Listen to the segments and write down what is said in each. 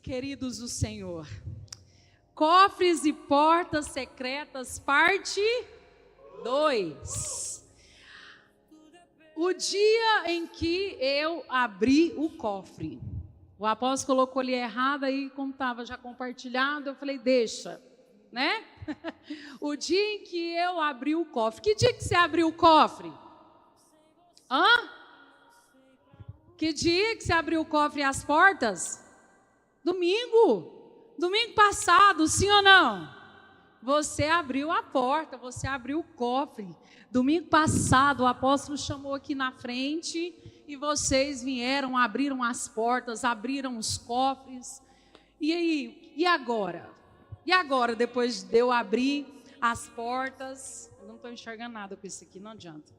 queridos do Senhor. Cofres e portas secretas, parte 2. O dia em que eu abri o cofre. O apóstolo colocou ali errado, aí como estava já compartilhado, eu falei, deixa, né? O dia em que eu abri o cofre. Que dia que você abriu o cofre? Que dia que você abriu o cofre e as portas? Domingo passado, sim ou não? Você abriu a porta, você abriu o cofre. Domingo passado o apóstolo chamou aqui na frente e vocês vieram, abriram as portas, abriram os cofres. E aí, e agora? E agora, depois de eu abrir as portas? Eu não estou enxergando nada com isso aqui, não adianta.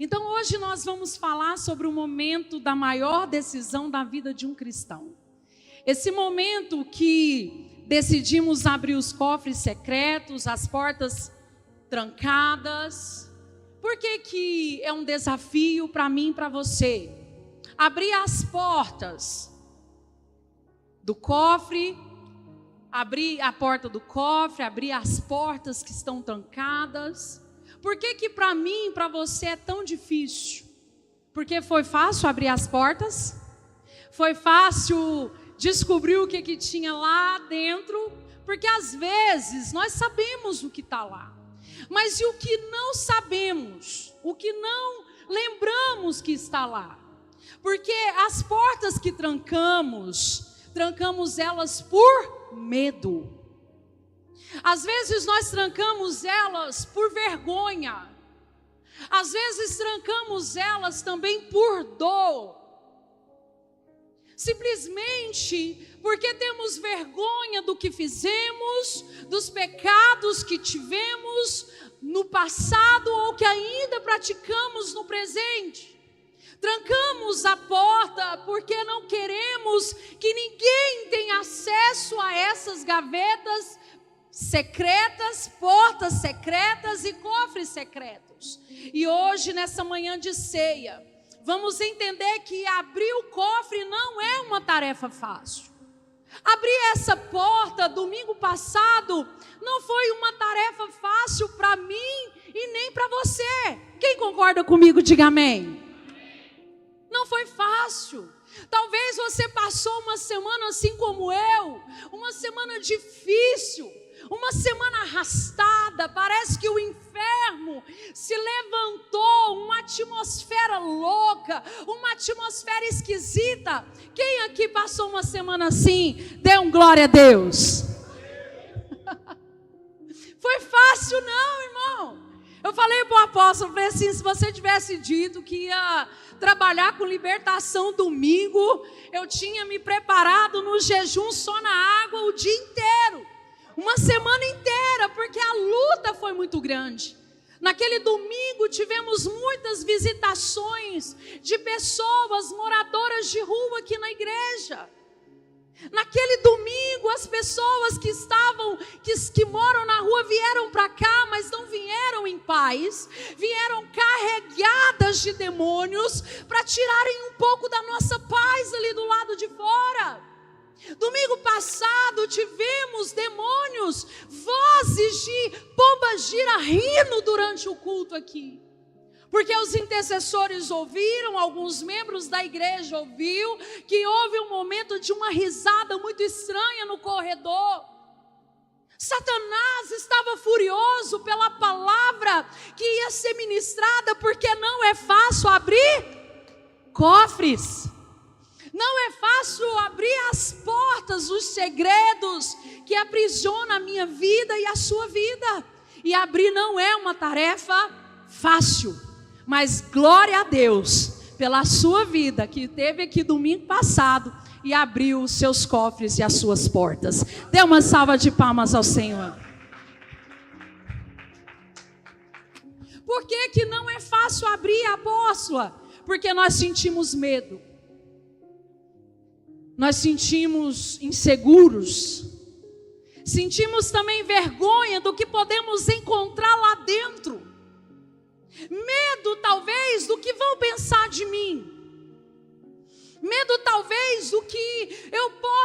Então hoje nós vamos falar sobre o momento da maior decisão da vida de um cristão. Esse momento que decidimos abrir os cofres secretos, as portas trancadas. Por que é um desafio para mim e para você? Abrir as portas do cofre, abrir a porta do cofre, abrir as portas que estão trancadas. Por que para mim e para você é tão difícil? Porque foi fácil abrir as portas? Foi fácil descobrir o que tinha lá dentro? Porque às vezes nós sabemos o que está lá. Mas e o que não sabemos? O que não lembramos que está lá? Porque as portas que trancamos elas por medo. Às vezes nós trancamos elas por vergonha. Às vezes trancamos elas também por dor. Simplesmente porque temos vergonha do que fizemos, dos pecados que tivemos no passado ou que ainda praticamos no presente. Trancamos a porta porque não queremos que ninguém tenha acesso a essas gavetas secretas, portas secretas e cofres secretos. E hoje, nessa manhã de ceia, vamos entender que abrir o cofre não é uma tarefa fácil. Abrir essa porta domingo passado não foi uma tarefa fácil para mim e nem para você. Quem concorda comigo, diga amém. Não foi fácil. Talvez você passou uma semana assim como eu, uma semana difícil, uma semana arrastada. Parece que o inferno se levantou, uma atmosfera louca, uma atmosfera esquisita. Quem aqui passou uma semana assim? Dê um glória a Deus. Foi fácil não, irmão. Eu falei para o apóstolo, falei assim, se você tivesse dito que ia trabalhar com libertação domingo, eu tinha me preparado no jejum só na água o dia inteiro. Uma semana inteira, porque a luta foi muito grande. Naquele domingo tivemos muitas visitações de pessoas moradoras de rua aqui na igreja. Naquele domingo as pessoas que moram na rua vieram para cá, mas não vieram em paz. Vieram carregadas de demônios para tirarem um pouco da nossa paz ali do lado de fora. Domingo passado tivemos demônios, vozes de pombagira rindo durante o culto aqui. Porque os intercessores ouviram, alguns membros da igreja ouviram, que houve um momento de uma risada muito estranha no corredor. Satanás estava furioso pela palavra que ia ser ministrada, porque não é fácil abrir cofres. Não é fácil abrir as portas, os segredos que aprisionam a minha vida e a sua vida. E abrir não é uma tarefa fácil. Mas glória a Deus pela sua vida que esteve aqui domingo passado e abriu os seus cofres e as suas portas. Dê uma salva de palmas ao Senhor. Por que não é fácil abrir, apóstola? Porque nós sentimos medo. Nós sentimos inseguros. Sentimos também vergonha do que podemos encontrar lá dentro. Medo talvez do que vão pensar de mim. Medo talvez do que eu posso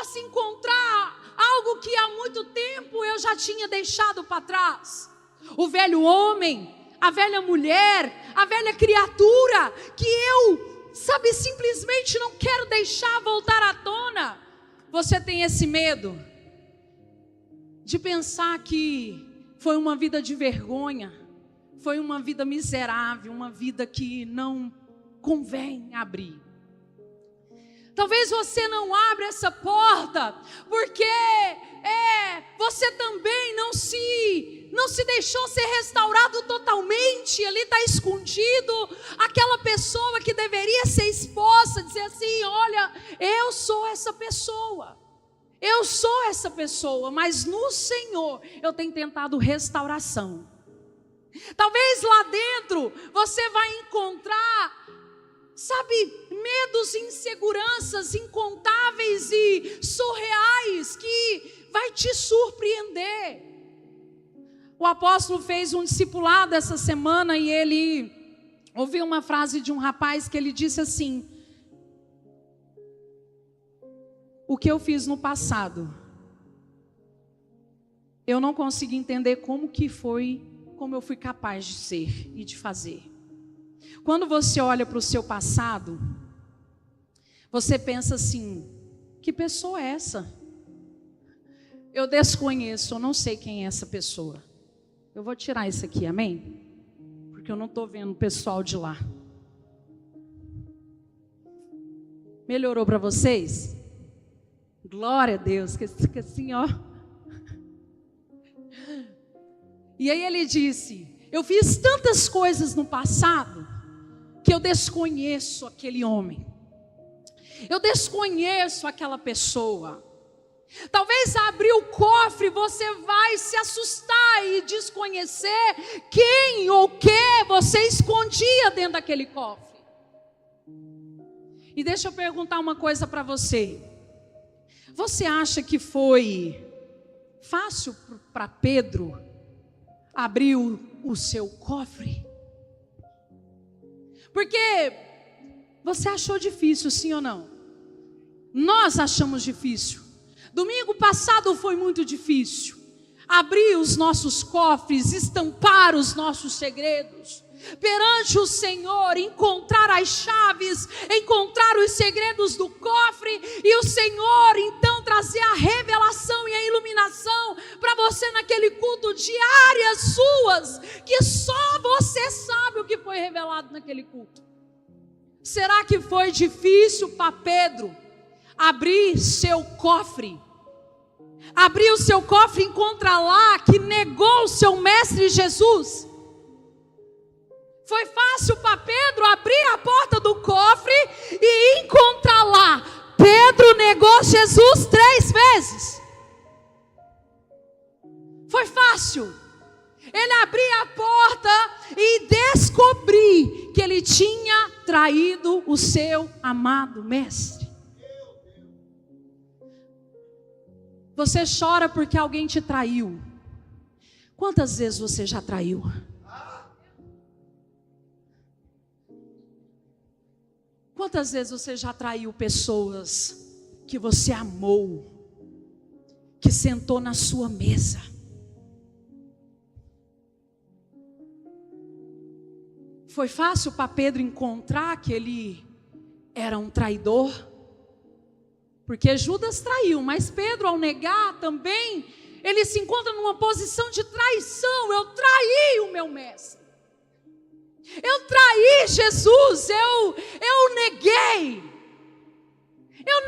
tinha deixado para trás. O velho homem, a velha mulher, a velha criatura, que eu, simplesmente não quero deixar voltar à tona. Você tem esse medo de pensar que foi uma vida de vergonha, foi uma vida miserável, uma vida que não convém abrir. Talvez você não abra essa porta, porque você também não se deixou ser restaurado totalmente. Ali está escondido aquela pessoa que deveria ser exposta, dizer assim: olha, eu sou essa pessoa, mas no Senhor eu tenho tentado restauração. Talvez lá dentro você vai encontrar, medos e inseguranças incontáveis e surreais que vai te surpreender. O apóstolo fez um discipulado essa semana e ele ouviu uma frase de um rapaz que ele disse assim: o que eu fiz no passado, eu não consigo entender como eu fui capaz de ser e de fazer. Quando você olha para o seu passado, você pensa assim: que pessoa é essa? Eu desconheço, eu não sei quem é essa pessoa. Eu vou tirar isso aqui, amém? Porque eu não estou vendo o pessoal de lá. Melhorou para vocês? Glória a Deus, que fica assim, ó. E aí ele disse: eu fiz tantas coisas no passado que eu desconheço aquele homem, eu desconheço aquela pessoa. Talvez abrir o cofre você vai se assustar e desconhecer quem ou o que você escondia dentro daquele cofre. E deixa eu perguntar uma coisa para você. Você acha que foi fácil para Pedro abrir o seu cofre? Porque você achou difícil, sim ou não? Nós achamos difícil. Domingo passado foi muito difícil. Abrir os nossos cofres, estampar os nossos segredos perante o Senhor, encontrar as chaves, encontrar os segredos do cofre, e o Senhor então trazer a revelação e a iluminação para você naquele culto de áreas suas, que só você sabe o que foi revelado naquele culto. Será que foi difícil para Pedro abrir seu cofre? Abrir o seu cofre e encontrar lá que negou o seu mestre Jesus? Foi fácil para Pedro abrir a porta do cofre e encontrar lá: Pedro negou Jesus 3 vezes. Foi fácil ele abrir a porta e descobrir que ele tinha traído o seu amado mestre. Você chora porque alguém te traiu. Quantas vezes você já traiu? Quantas vezes você já traiu pessoas que você amou, que sentou na sua mesa? Foi fácil para Pedro encontrar que ele era um traidor? Porque Judas traiu, mas Pedro, ao negar também, ele se encontra numa posição de traição. Eu traí o meu mestre. Eu traí Jesus, eu neguei. Eu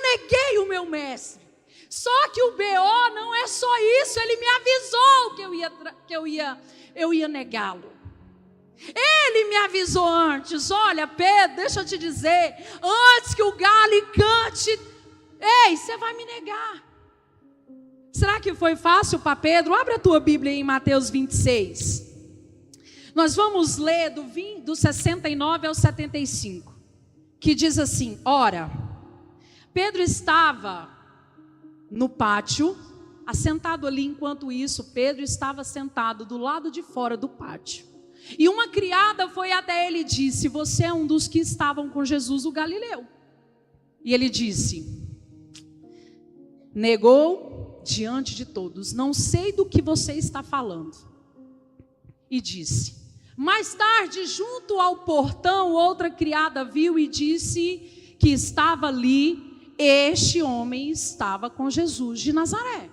neguei o meu mestre. Só que o BO não é só isso, ele me avisou que eu ia negá-lo. Ele me avisou antes: olha, Pedro, deixa eu te dizer, antes que o galo cante, ei, você vai me negar. Será que foi fácil para Pedro? Abre a tua Bíblia em Mateus 26. Nós vamos ler do 69 ao 75, que diz assim: ora, Pedro estava no pátio, assentado ali. Enquanto isso, Pedro estava sentado do lado de fora do pátio. E uma criada foi até ele e disse: você é um dos que estavam com Jesus o Galileu. E ele disse: negou diante de todos: não sei do que você está falando. E disse. Mais tarde, junto ao portão, outra criada viu e disse que estava ali, este homem estava com Jesus de Nazaré.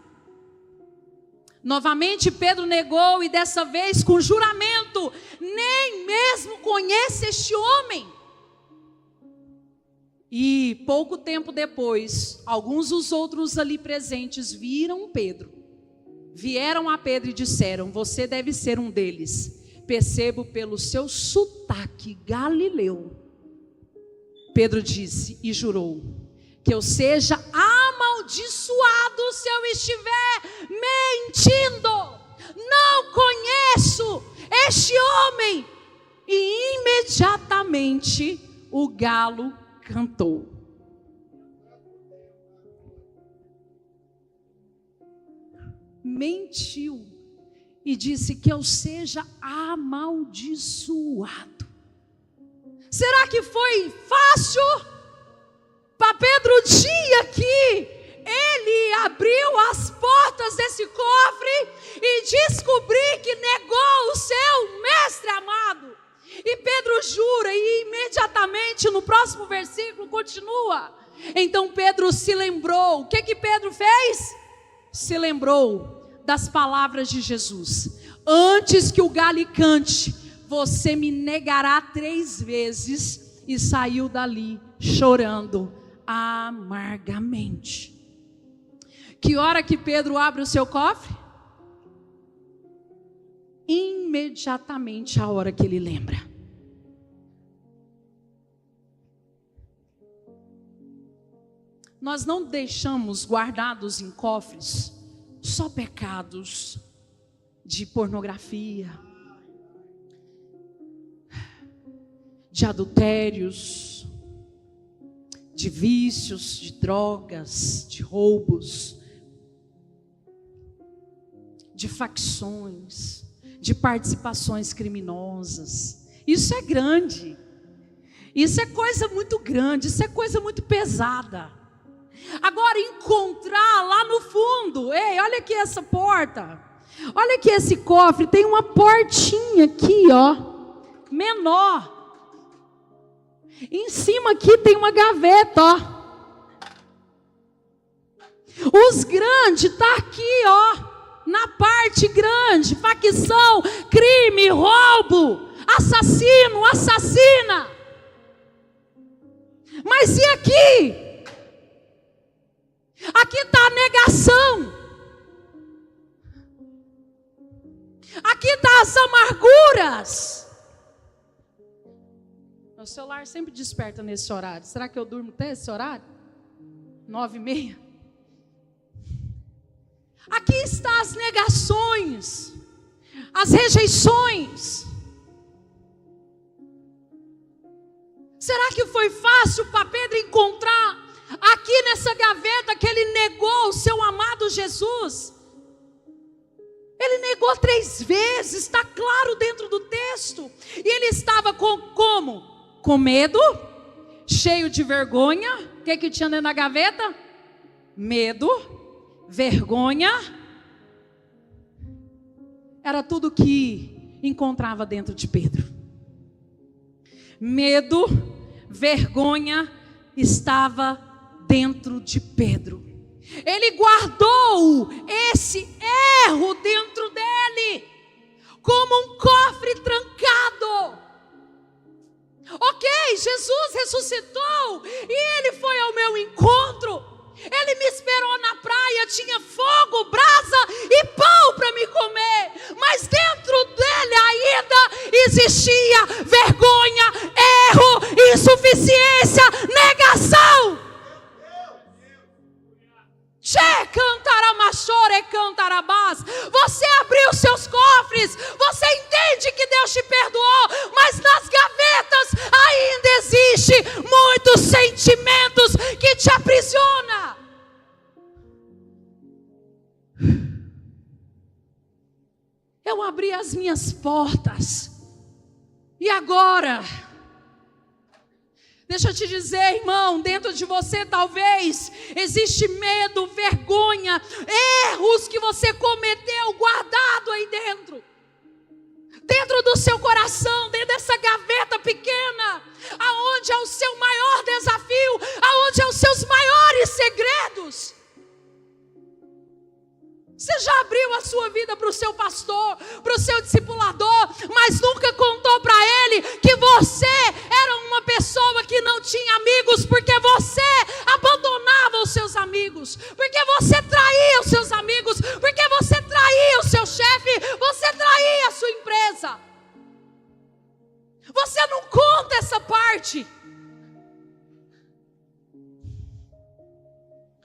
Novamente Pedro negou, e dessa vez com juramento: nem mesmo conhece este homem. E pouco tempo depois, alguns dos outros ali presentes vieram a Pedro e disseram: você deve ser um deles, percebo pelo seu sotaque galileu. Pedro disse e jurou: que eu seja amaldiçoado se eu estiver mentindo. Não conheço este homem. E imediatamente o galo cantou. Mentiu e disse que eu seja amaldiçoado. Será que foi fácil para Pedro o dia que ele abriu as portas desse cofre e descobrir que negou o seu mestre amado? E Pedro jura, e imediatamente no próximo versículo continua: então Pedro se lembrou. O que Pedro fez? Se lembrou das palavras de Jesus: antes que o galo cante, você me negará 3 vezes. E saiu dali chorando amargamente. Que hora que Pedro abre o seu cofre? Imediatamente a hora que ele lembra. Nós não deixamos guardados em cofres só pecados de pornografia, de adultérios, de vícios, de drogas, de roubos, de facções, de participações criminosas. Isso é grande. Isso é coisa muito grande, isso é coisa muito pesada. Agora, encontrar lá no fundo, ei, olha aqui essa porta, olha aqui esse cofre, tem uma portinha aqui, ó, menor. Em cima aqui tem uma gaveta, ó. Os grandes tá aqui, ó, na parte grande: facção, crime, roubo, assassino, assassina. Mas e aqui? Aqui está a negação. Aqui está as amarguras. Meu celular sempre desperta nesse horário. Será que eu durmo até esse horário? 9h30. Aqui está as negações, as rejeições. Será que foi fácil para Pedro encontrar aqui nessa gaveta que ele negou o seu amado Jesus? Ele negou 3 vezes, está claro dentro do texto. E ele estava como? Com medo, cheio de vergonha. O que tinha dentro da gaveta? Medo, vergonha. Era tudo que encontrava dentro de Pedro. Medo, vergonha estava dentro de Pedro. Ele guardou esse erro dentro dele como um cofre trancado. Ok, Jesus ressuscitou e ele foi ao meu encontro. Ele me esperou na praia, tinha fogo, brasa e pão para me comer. Mas dentro dele ainda existia vergonha, erro, insuficiência, negação. Che cantaramachore cantarabás. Você abriu seus cofres, você entende que Deus te perdoou, mas nas gavetas ainda existe muitos sentimentos que te aprisiona. Eu abri as minhas portas e agora Deixa eu te dizer, irmão, dentro de você talvez existe medo, vergonha, erros que você cometeu guardado aí dentro. Dentro do seu coração, dentro dessa gaveta pequena, aonde é o seu maior desafio, aonde é os seus maiores segredos. Você já abriu a sua vida para o seu pastor, para o seu discipulador, mas nunca contou para ele que você era uma pessoa que não tinha amigos, porque você abandonava os seus amigos, porque você traía os seus amigos, porque você traía o seu chefe, você traía a sua empresa. Você não conta essa parte.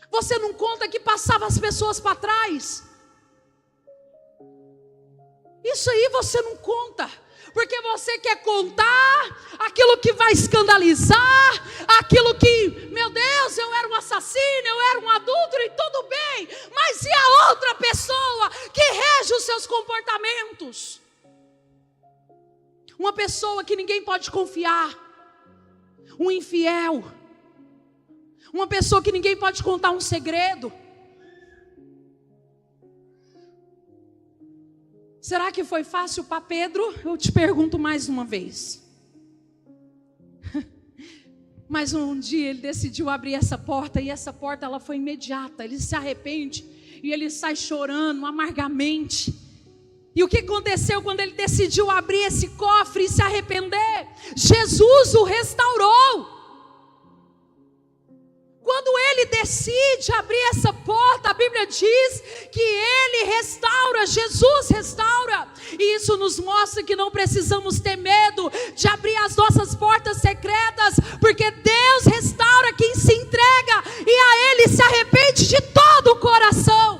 Você não conta que passava as pessoas para trás. Isso aí você não conta, porque você quer contar aquilo que vai escandalizar, aquilo que, meu Deus, eu era um assassino, eu era um adúltero e tudo bem, mas e a outra pessoa que rege os seus comportamentos? Uma pessoa que ninguém pode confiar, um infiel, uma pessoa que ninguém pode contar um segredo. Será que foi fácil para Pedro? Eu te pergunto mais uma vez. Mas um dia ele decidiu abrir essa porta, e essa porta ela foi imediata. Ele se arrepende e ele sai chorando amargamente. E o que aconteceu quando ele decidiu abrir esse cofre e se arrepender? Jesus o restaurou. Quando ele decide abrir essa porta, a Bíblia diz que ele restaura, Jesus restaura. E isso nos mostra que não precisamos ter medo de abrir as nossas portas secretas, porque Deus restaura quem se entrega e a Ele se arrepende de todo o coração.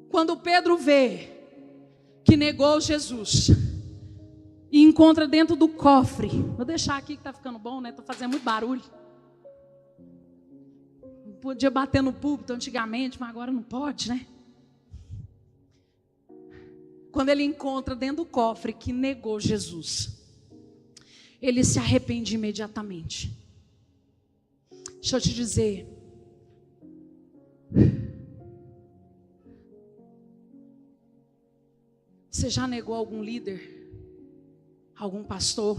Quando Pedro vê que negou Jesus e encontra dentro do cofre, vou deixar aqui que está ficando bom, né? Estou fazendo muito barulho. Podia bater no púlpito antigamente, mas agora não pode, né? Quando ele encontra dentro do cofre que negou Jesus, ele se arrepende imediatamente. Deixa eu te dizer, você já negou algum líder? Algum pastor,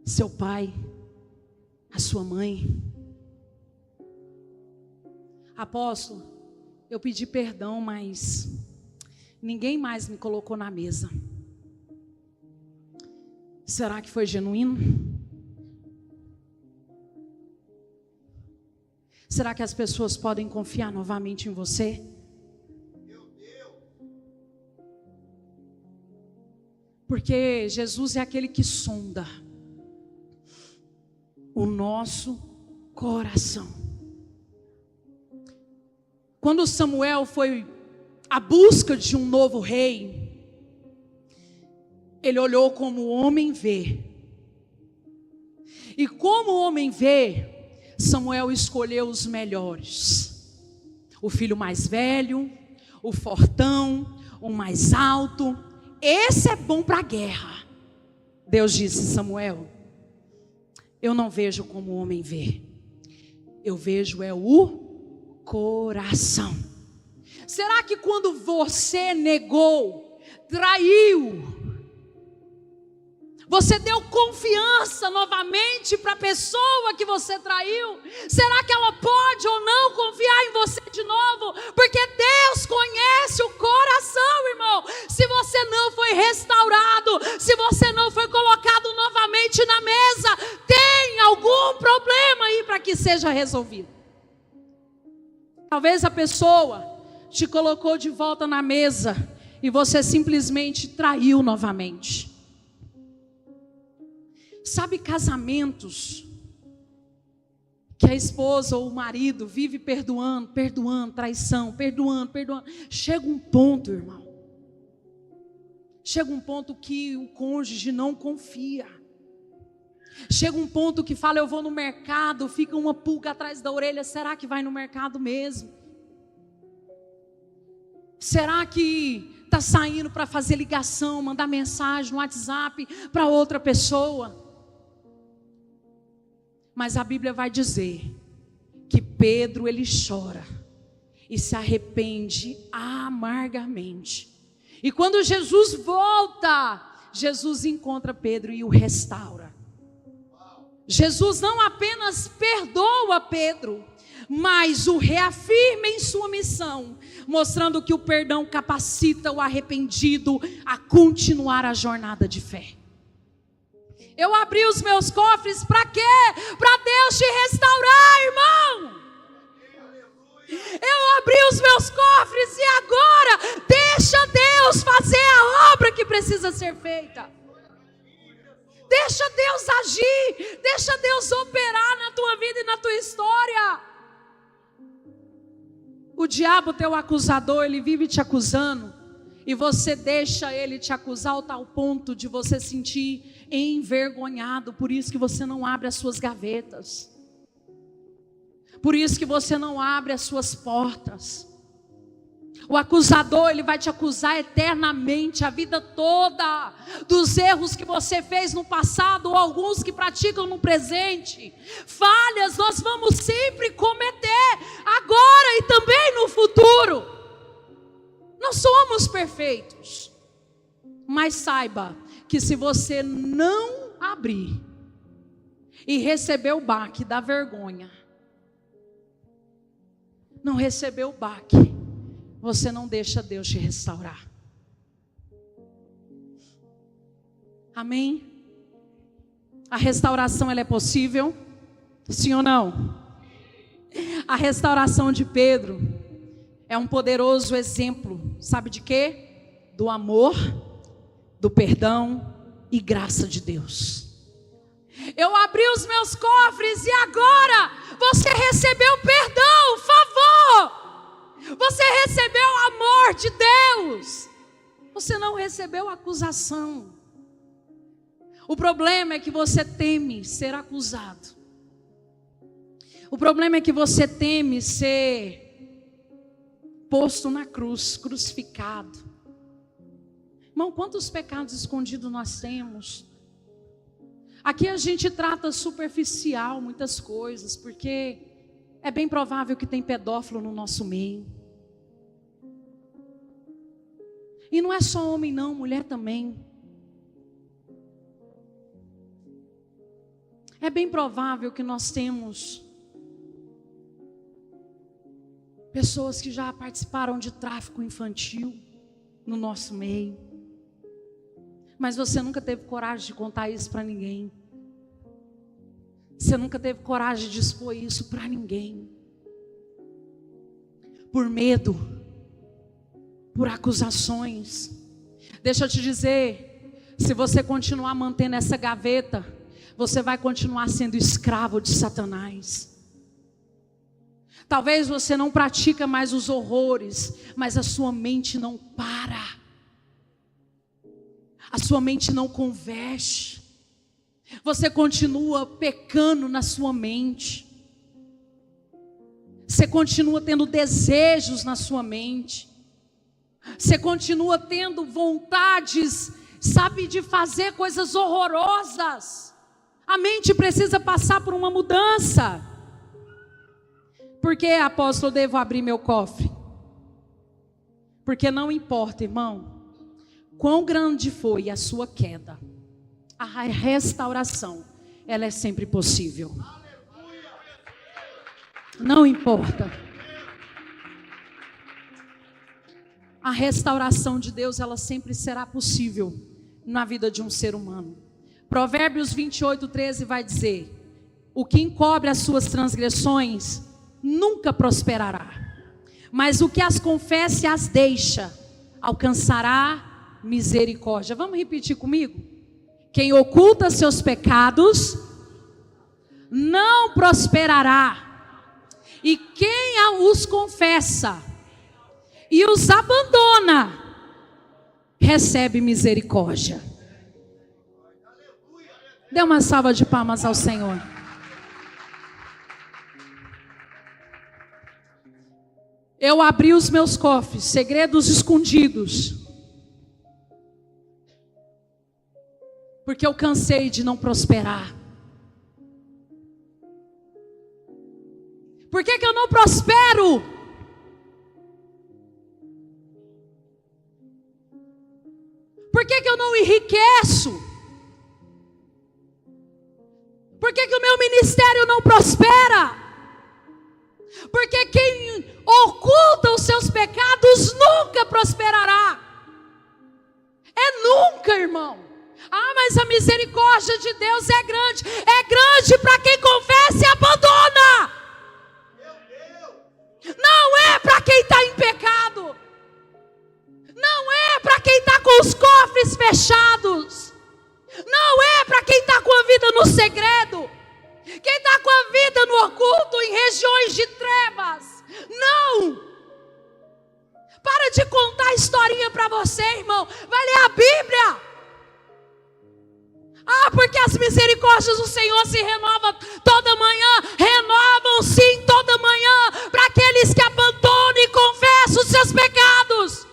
seu pai, a sua mãe? Apóstolo, eu pedi perdão, mas ninguém mais me colocou na mesa. Será que foi genuíno? Será que as pessoas podem confiar novamente em você? Porque Jesus é aquele que sonda o nosso coração. Quando Samuel foi à busca de um novo rei, ele olhou como o homem vê. E como o homem vê, Samuel escolheu os melhores. O filho mais velho, o fortão, o mais alto. Esse é bom para a guerra. Deus disse: Samuel, eu não vejo como o homem vê, eu vejo é o coração. Será que quando você negou, traiu, você deu confiança novamente para a pessoa que você traiu? Será que ela pode ou não confiar em você de novo? Porque Deus conhece o coração, irmão. Se você não foi restaurado, se você não foi colocado novamente na mesa, tem algum problema aí para que seja resolvido. Talvez a pessoa te colocou de volta na mesa e você simplesmente traiu novamente. Sabe, casamentos que a esposa ou o marido vive perdoando, traição, perdoando. Chega um ponto, irmão. Chega um ponto que o cônjuge não confia. Chega um ponto que fala: eu vou no mercado, fica uma pulga atrás da orelha. Será que vai no mercado mesmo? Será que está saindo para fazer ligação, mandar mensagem no WhatsApp para outra pessoa? Mas a Bíblia vai dizer que Pedro, ele chora e se arrepende amargamente. E quando Jesus volta, Jesus encontra Pedro e o restaura. Jesus não apenas perdoa Pedro, mas o reafirma em sua missão, mostrando que o perdão capacita o arrependido a continuar a jornada de fé. Eu abri os meus cofres para quê? Para Deus te restaurar, irmão. Eu abri os meus cofres e agora deixa Deus fazer a obra que precisa ser feita. Deixa Deus agir, deixa Deus operar na tua vida e na tua história. O diabo, teu acusador, ele vive te acusando, e você deixa ele te acusar ao tal ponto de você sentir envergonhado. Por isso que você não abre as suas gavetas, por isso que você não abre as suas portas. O acusador, ele vai te acusar eternamente, a vida toda, dos erros que você fez no passado, ou alguns que praticam no presente. Falhas nós vamos sempre cometer, agora e também no futuro. Não somos perfeitos, mas saiba que se você não abrir e receber o baque da vergonha, não receber o baque, você não deixa Deus te restaurar. Amém? A restauração, ela é possível? Sim ou não? A restauração de Pedro é um poderoso exemplo, sabe de quê? Do amor, do perdão e graça de Deus. Eu abri os meus cofres e agora você recebeu perdão, favor. Você recebeu o amor de Deus. Você não recebeu acusação. O problema é que você teme ser acusado. O problema é que você teme ser posto na cruz, crucificado. Irmão, quantos pecados escondidos nós temos? Aqui a gente trata superficial muitas coisas, porque é bem provável que tem pedófilo no nosso meio. E não é só homem não, mulher também. É bem provável que nós temos pessoas que já participaram de tráfico infantil no nosso meio. Mas você nunca teve coragem de contar isso para ninguém. Você nunca teve coragem de expor isso para ninguém. Por medo, por acusações. Deixa eu te dizer, se você continuar mantendo essa gaveta, você vai continuar sendo escravo de Satanás. Talvez você não pratica mais os horrores, mas a sua mente não para. A sua mente não converte. Você continua pecando na sua mente. Você continua tendo desejos na sua mente. Você continua tendo vontades, sabe, de fazer coisas horrorosas. A mente precisa passar por uma mudança. Por que, apóstolo, devo abrir meu cofre? Porque não importa, irmão, quão grande foi a sua queda, a restauração, ela é sempre possível. Não importa. A restauração de Deus, ela sempre será possível na vida de um ser humano. Provérbios 28:13 vai dizer: o que encobre as suas transgressões nunca prosperará, mas o que as confessa e as deixa alcançará misericórdia. Vamos repetir comigo? Quem oculta seus pecados não prosperará, e quem os confessa e os abandona recebe misericórdia. Dê uma salva de palmas ao Senhor. Eu abri os meus cofres, segredos escondidos, porque eu cansei de não prosperar. Por que eu não prospero? Por que eu não enriqueço? Por que o meu ministério não prospera? Porque quem oculta os seus pecados nunca prosperará. É nunca, irmão. Ah, mas a misericórdia de Deus é grande. É grande para quem confessa e abandona. Não é para quem está em pecado. Não é para quem está com os cofres fechados. Não é para quem está com a vida no segredo. Quem está com a vida no oculto, em regiões de trevas. Não. Para de contar historinha para você, irmão. Vai ler a Bíblia. Ah, porque as misericórdias do Senhor se renovam toda manhã. Renovam sim toda manhã. Para aqueles que abandonam e confessam os seus pecados.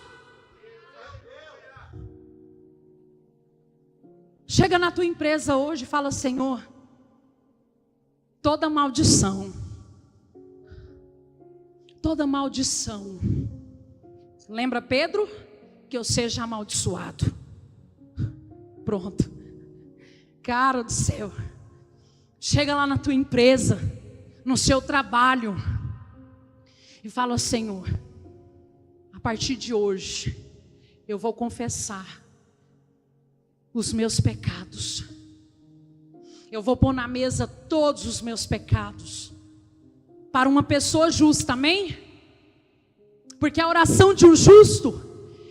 Chega na tua empresa hoje e fala: Senhor, toda maldição, lembra Pedro? Que eu seja amaldiçoado. Pronto. Cara do céu, chega lá na tua empresa, no seu trabalho, e fala: Senhor, a partir de hoje, eu vou confessar os meus pecados. Eu vou pôr na mesa todos os meus pecados. Para uma pessoa justa, amém? Porque a oração de um justo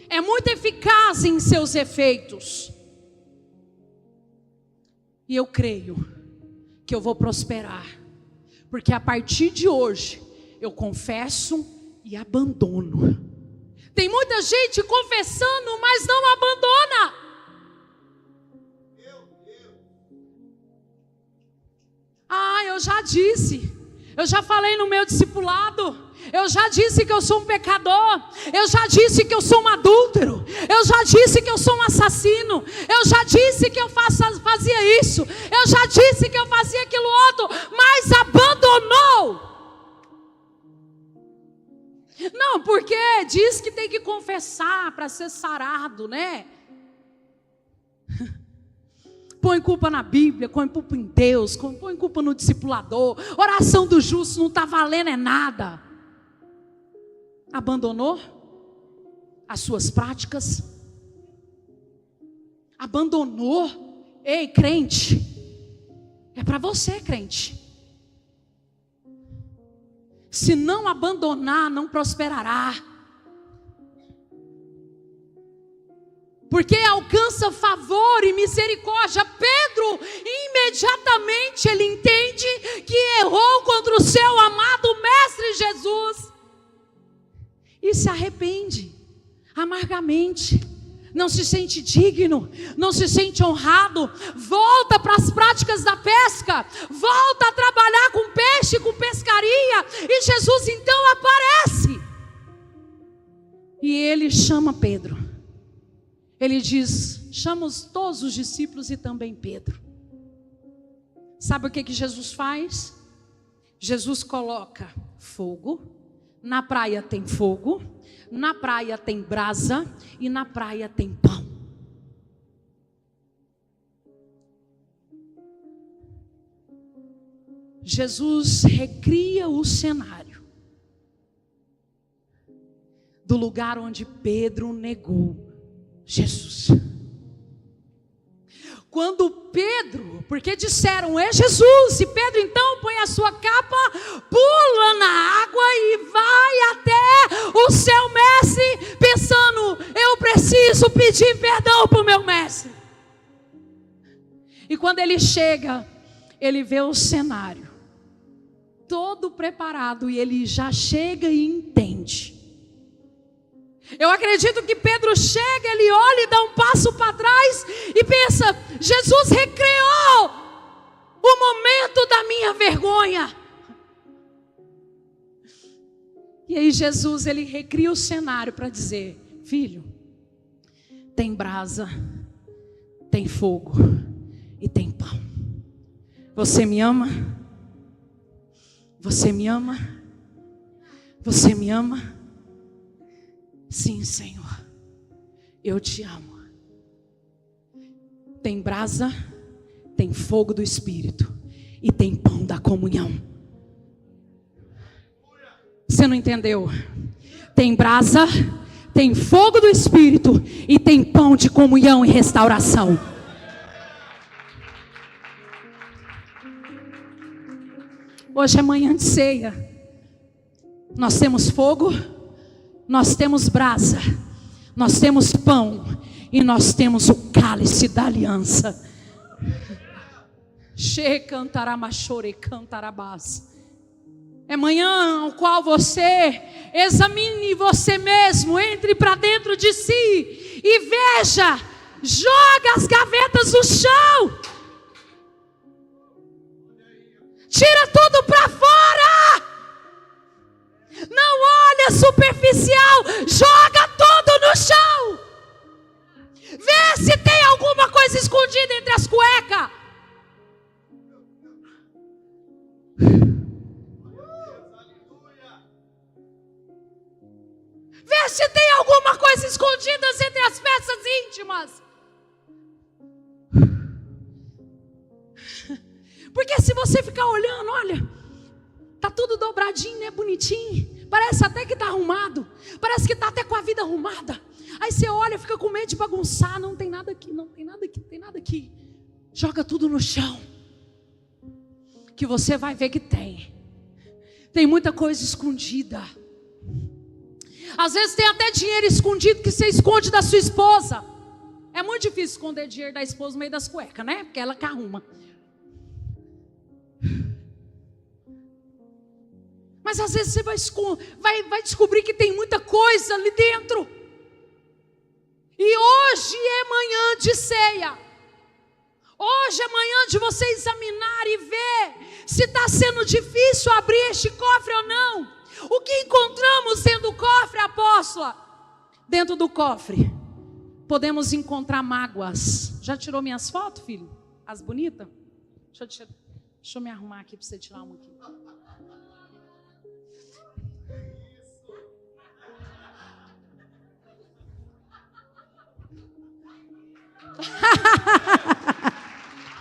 é muito eficaz em seus efeitos. E eu creio que eu vou prosperar. Porque a partir de hoje, eu confesso e abandono. Tem muita gente confessando, mas não abandona. Ah, eu já disse, eu já falei no meu discipulado, eu já disse que eu sou um pecador, eu já disse que eu sou um adúltero, eu já disse que eu sou um assassino, eu já disse que eu fazia isso, eu já disse que eu fazia aquilo outro, mas abandonou. Não, porque diz que tem que confessar para ser sarado, né? Põe culpa na Bíblia, põe culpa em Deus, põe culpa no discipulador. Oração do justo não está valendo é nada. Abandonou as suas práticas? Abandonou? Ei, crente, é para você, crente. Se não abandonar, não prosperará. Porque alcança favor e misericórdia. Pedro, imediatamente ele entende que errou contra o seu amado Mestre Jesus. E se arrepende amargamente. Não se sente digno, não se sente honrado. Volta para as práticas da pesca. Volta a trabalhar com peixe, com pescaria. E Jesus então aparece. E ele chama Pedro. Ele diz: chama todos os discípulos e também Pedro. Sabe o que Jesus faz? Jesus coloca fogo. Na praia tem fogo, na praia tem brasa e na praia tem pão. Jesus recria o cenário do lugar onde Pedro negou Jesus. Quando Pedro, porque disseram é Jesus, e Pedro então põe a sua capa, pula na água e vai até o seu mestre, pensando: eu preciso pedir perdão para o meu mestre. E quando ele chega, ele vê o cenário todo preparado e ele já chega e entende. Eu acredito que Pedro chega, ele olha e dá um passo para trás e pensa: Jesus recreou o momento da minha vergonha. E E aí Jesus, ele recria o cenário para dizer: filho, tem brasa, tem fogo e tem pão. Você me ama? Você me ama? Você me ama? Sim, Senhor, eu te amo. Tem brasa, tem fogo do Espírito e tem pão da comunhão. Você não entendeu? Tem brasa, tem fogo do Espírito e tem pão de comunhão e restauração. Hoje é manhã de ceia. Nós temos fogo, nós temos brasa, nós temos pão e nós temos o cálice da aliança. É manhã ao qual você examine você mesmo, entre para dentro de si e veja, joga as gavetas no chão, tira tudo para fora, não olha superficial, joga tudo no chão, vê se tem alguma coisa escondida entre as cuecas. Vê se tem alguma coisa escondida entre as peças íntimas. Porque se você ficar olhando, olha, tá tudo dobradinho, né, bonitinho, parece até que tá arrumado, parece que tá até com a vida arrumada. Aí você olha, fica com medo de bagunçar, não tem nada aqui, não tem nada aqui, não tem nada aqui. Joga tudo no chão, que você vai ver que tem muita coisa escondida. Às vezes tem até dinheiro escondido que você esconde da sua esposa. É muito difícil esconder dinheiro da esposa no meio das cuecas, né? Porque ela que arruma. Mas às vezes você vai descobrir que tem muita coisa ali dentro. E hoje é manhã de ceia. Hoje é manhã de você examinar e ver se está sendo difícil abrir este cofre ou não. O que encontramos dentro do cofre, apóstola? Dentro do cofre podemos encontrar mágoas. Já tirou minhas fotos, filho? As bonitas? Deixa eu me arrumar aqui para você tirar uma aqui.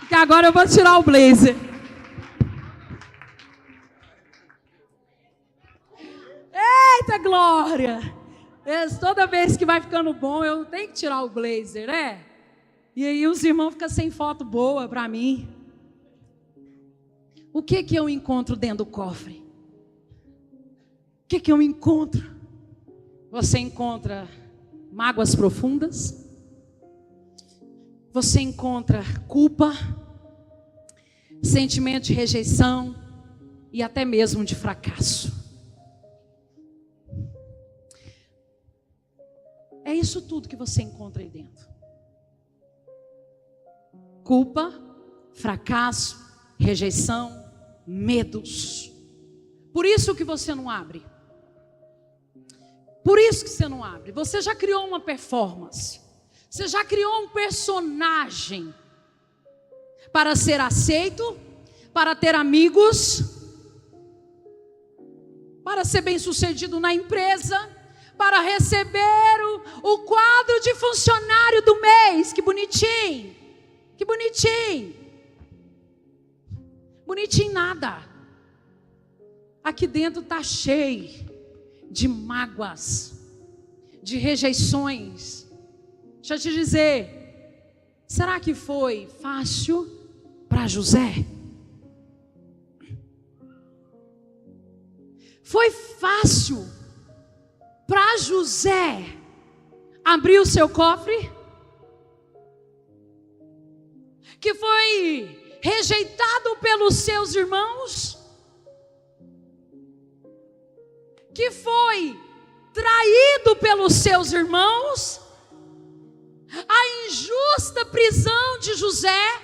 Que agora eu vou tirar o blazer. Eita glória! Toda vez que vai ficando bom, eu tenho que tirar o blazer, né? E aí os irmãos ficam sem foto boa para mim. O que eu encontro dentro do cofre? O que eu encontro? Você encontra mágoas profundas. Você encontra culpa, sentimento de rejeição e até mesmo de fracasso. É isso tudo que você encontra aí dentro. Culpa, fracasso, rejeição, medos. Por isso que você não abre. Por isso que você não abre. Você já criou uma performance. Você já criou um personagem para ser aceito, para ter amigos, para ser bem-sucedido na empresa, para receber o quadro de funcionário do mês. Que bonitinho, que bonitinho. Bonitinho nada. Aqui dentro está cheio de mágoas, de rejeições. Deixa eu te dizer, será que foi fácil para José? Foi fácil para José abrir o seu cofre? Que foi rejeitado pelos seus irmãos? Que foi traído pelos seus irmãos? A injusta prisão de José?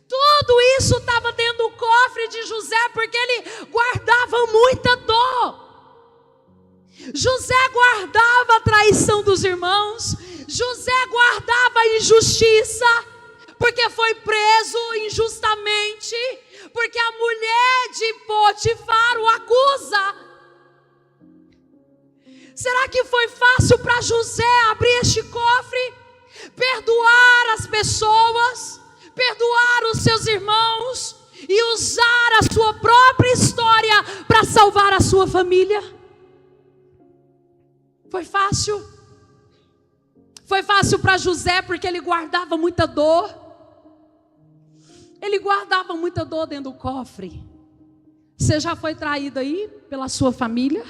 Tudo isso estava dentro do cofre de José, porque ele guardava muita dor. os irmãos. José guardava a injustiça, porque foi preso injustamente, porque a mulher de Potifar o acusa. Será que foi fácil para José abrir este cofre, perdoar as pessoas, perdoar os seus irmãos e usar a sua própria história para salvar a sua família? Foi fácil? Foi fácil para José porque ele guardava muita dor. Ele guardava muita dor dentro do cofre. Você já foi traído aí pela sua família?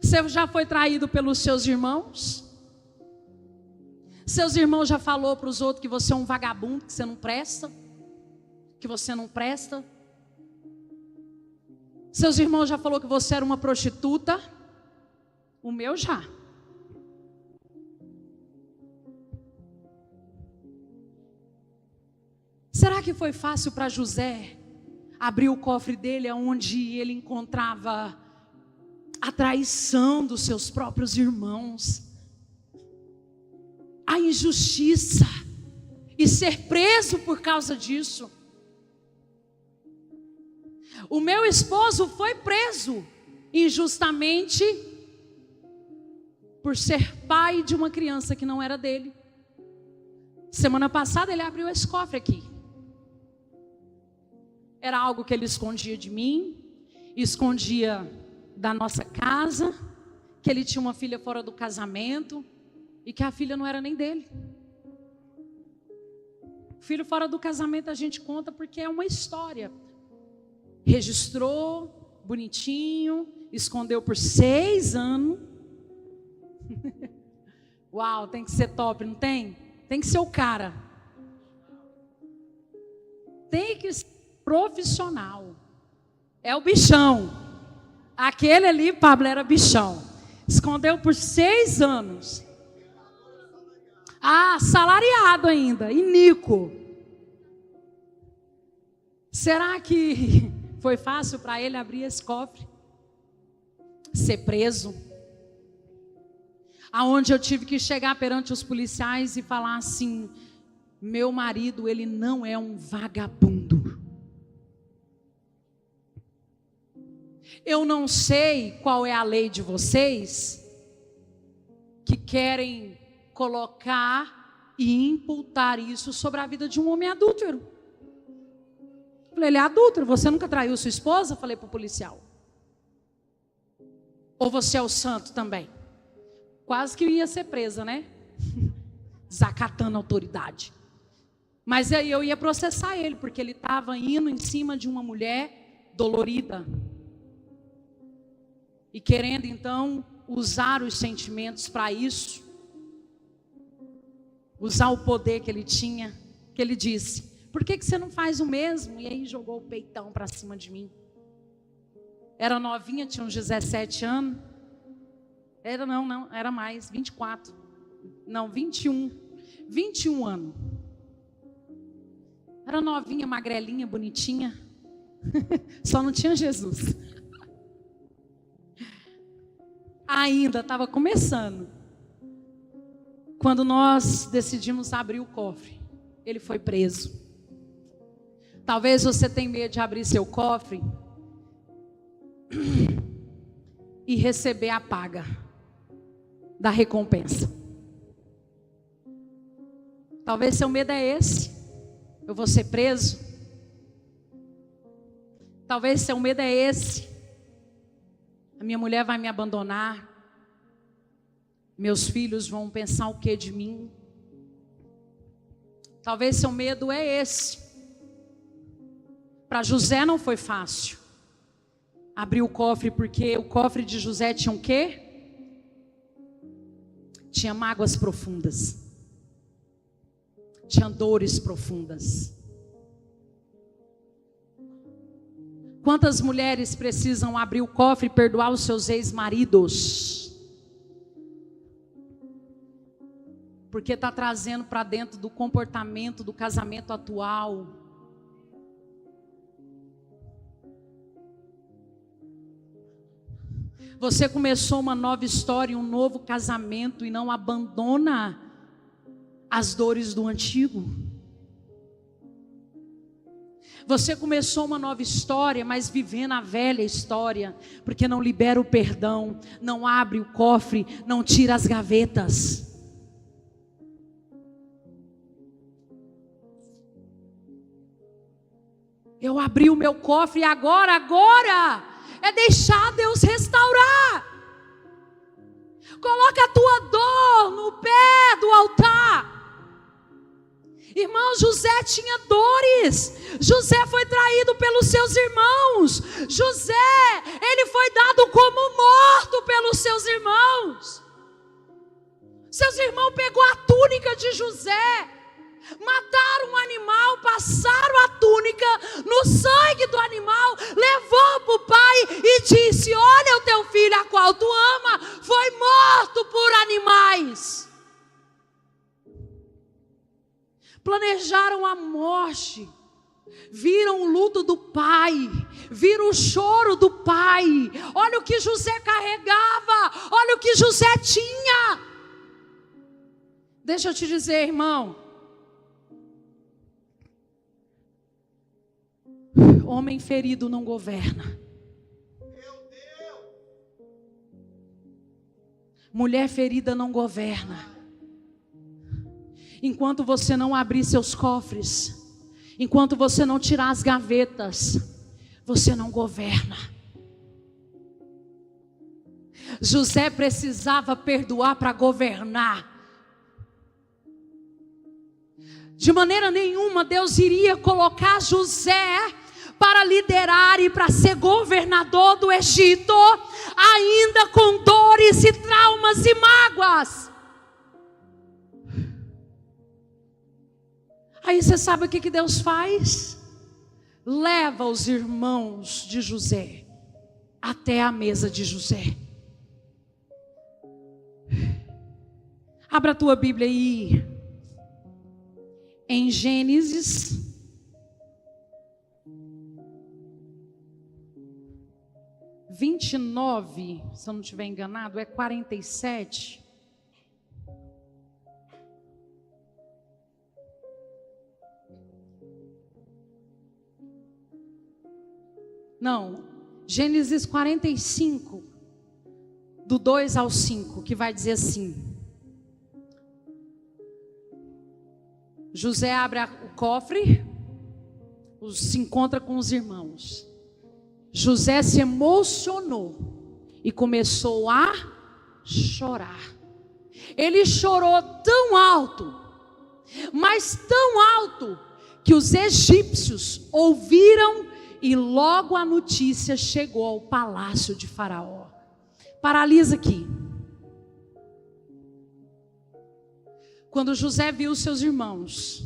Você já foi traído pelos seus irmãos? Seus irmãos já falou para os outros que você é um vagabundo, que você não presta? Que você não presta? Seus irmãos já falou que você era uma prostituta? O meu já. Será que foi fácil para José abrir o cofre dele, onde ele encontrava a traição dos seus próprios irmãos, a injustiça, e ser preso por causa disso? O meu esposo foi preso injustamente por ser pai de uma criança que não era dele. Semana passada ele abriu esse cofre aqui. Era algo que ele escondia de mim, escondia da nossa casa, que ele tinha uma filha fora do casamento e que a filha não era nem dele. Filho fora do casamento a gente conta porque é uma história. Registrou, bonitinho, escondeu por 6 anos. Uau, tem que ser top, não tem? Tem que ser o cara. Tem que ser profissional. É o bichão. Aquele ali, Pablo, era bichão. Escondeu por 6 anos. Ah, salariado ainda, e Nico. Será que foi fácil para ele abrir esse cofre? Ser preso? Aonde eu tive que chegar perante os policiais e falar assim: meu marido, ele não é um vagabundo. Eu não sei qual é a lei de vocês que querem colocar e imputar isso sobre a vida de um homem adúltero. Falei, ele é adúltero, você nunca traiu sua esposa? Falei para o policial. Ou você é o santo também? Quase que eu ia ser presa, né? Desacatando a autoridade. Mas aí eu ia processar ele, porque ele estava indo em cima de uma mulher dolorida. E querendo então usar os sentimentos para isso. Usar o poder que ele tinha. Que ele disse: por que você não faz o mesmo? E aí jogou o peitão para cima de mim. Era novinha, tinha uns 17 anos. Não, era mais, 24. Não, 21. 21 anos. Era novinha, magrelinha, bonitinha. Só não tinha Jesus. Ainda estava começando. Quando nós decidimos abrir o cofre, ele foi preso. Talvez você tenha medo de abrir seu cofre e receber a paga da recompensa. Talvez seu medo é esse: eu vou ser preso. Talvez seu medo é esse: a minha mulher vai me abandonar, meus filhos vão pensar o que de mim. Talvez seu medo é esse. Para José não foi fácil abrir o cofre, porque o cofre de José tinha o quê? Tinha mágoas profundas, tinha dores profundas. Quantas mulheres precisam abrir o cofre e perdoar os seus ex-maridos? Porque está trazendo para dentro do comportamento do casamento atual. Você começou uma nova história, um novo casamento e não abandona as dores do antigo. Você começou uma nova história, mas vivendo a velha história, porque não libera o perdão, não abre o cofre, não tira as gavetas. Eu abri o meu cofre e agora é deixar Deus restaurar. Coloca a tua dor no pé do altar. Irmão, José tinha dores. José foi traído pelos seus irmãos. José, ele foi dado como morto pelos seus irmãos. Seus irmãos pegou a túnica de José, mataram um animal, passaram a túnica no sangue do animal, levou para o pai e disse: olha, o teu filho a qual tu ama foi morto por animais. Planejaram a morte, viram o luto do pai, viram o choro do pai. Olha o que José carregava, olha o que José tinha. Deixa eu te dizer, irmão, homem ferido não governa. Mulher ferida não governa. Enquanto você não abrir seus cofres, enquanto você não tirar as gavetas, você não governa. José precisava perdoar para governar. De maneira nenhuma Deus iria colocar José para liderar e para ser governador do Egito, ainda com dores e traumas e mágoas. Aí você sabe o que Deus faz? Leva os irmãos de José até a mesa de José. Abra a tua Bíblia aí, em Gênesis 29, se eu não estiver enganado, é 47. Não, Gênesis 45, do 2 ao 5, que vai dizer assim: José abre o cofre, se encontra com os irmãos. José se emocionou e começou a chorar. Ele chorou tão alto, mas tão alto, que os egípcios ouviram. E logo a notícia chegou ao palácio de Faraó. Paralisa aqui. Quando José viu seus irmãos,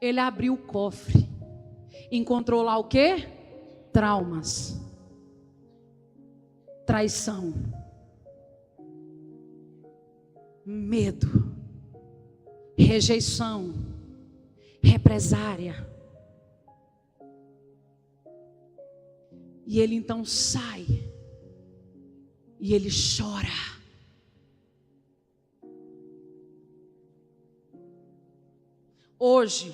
ele abriu o cofre. Encontrou lá o quê? Traumas. Traição. Medo. Rejeição. Represária. E ele então sai, e ele chora. Hoje,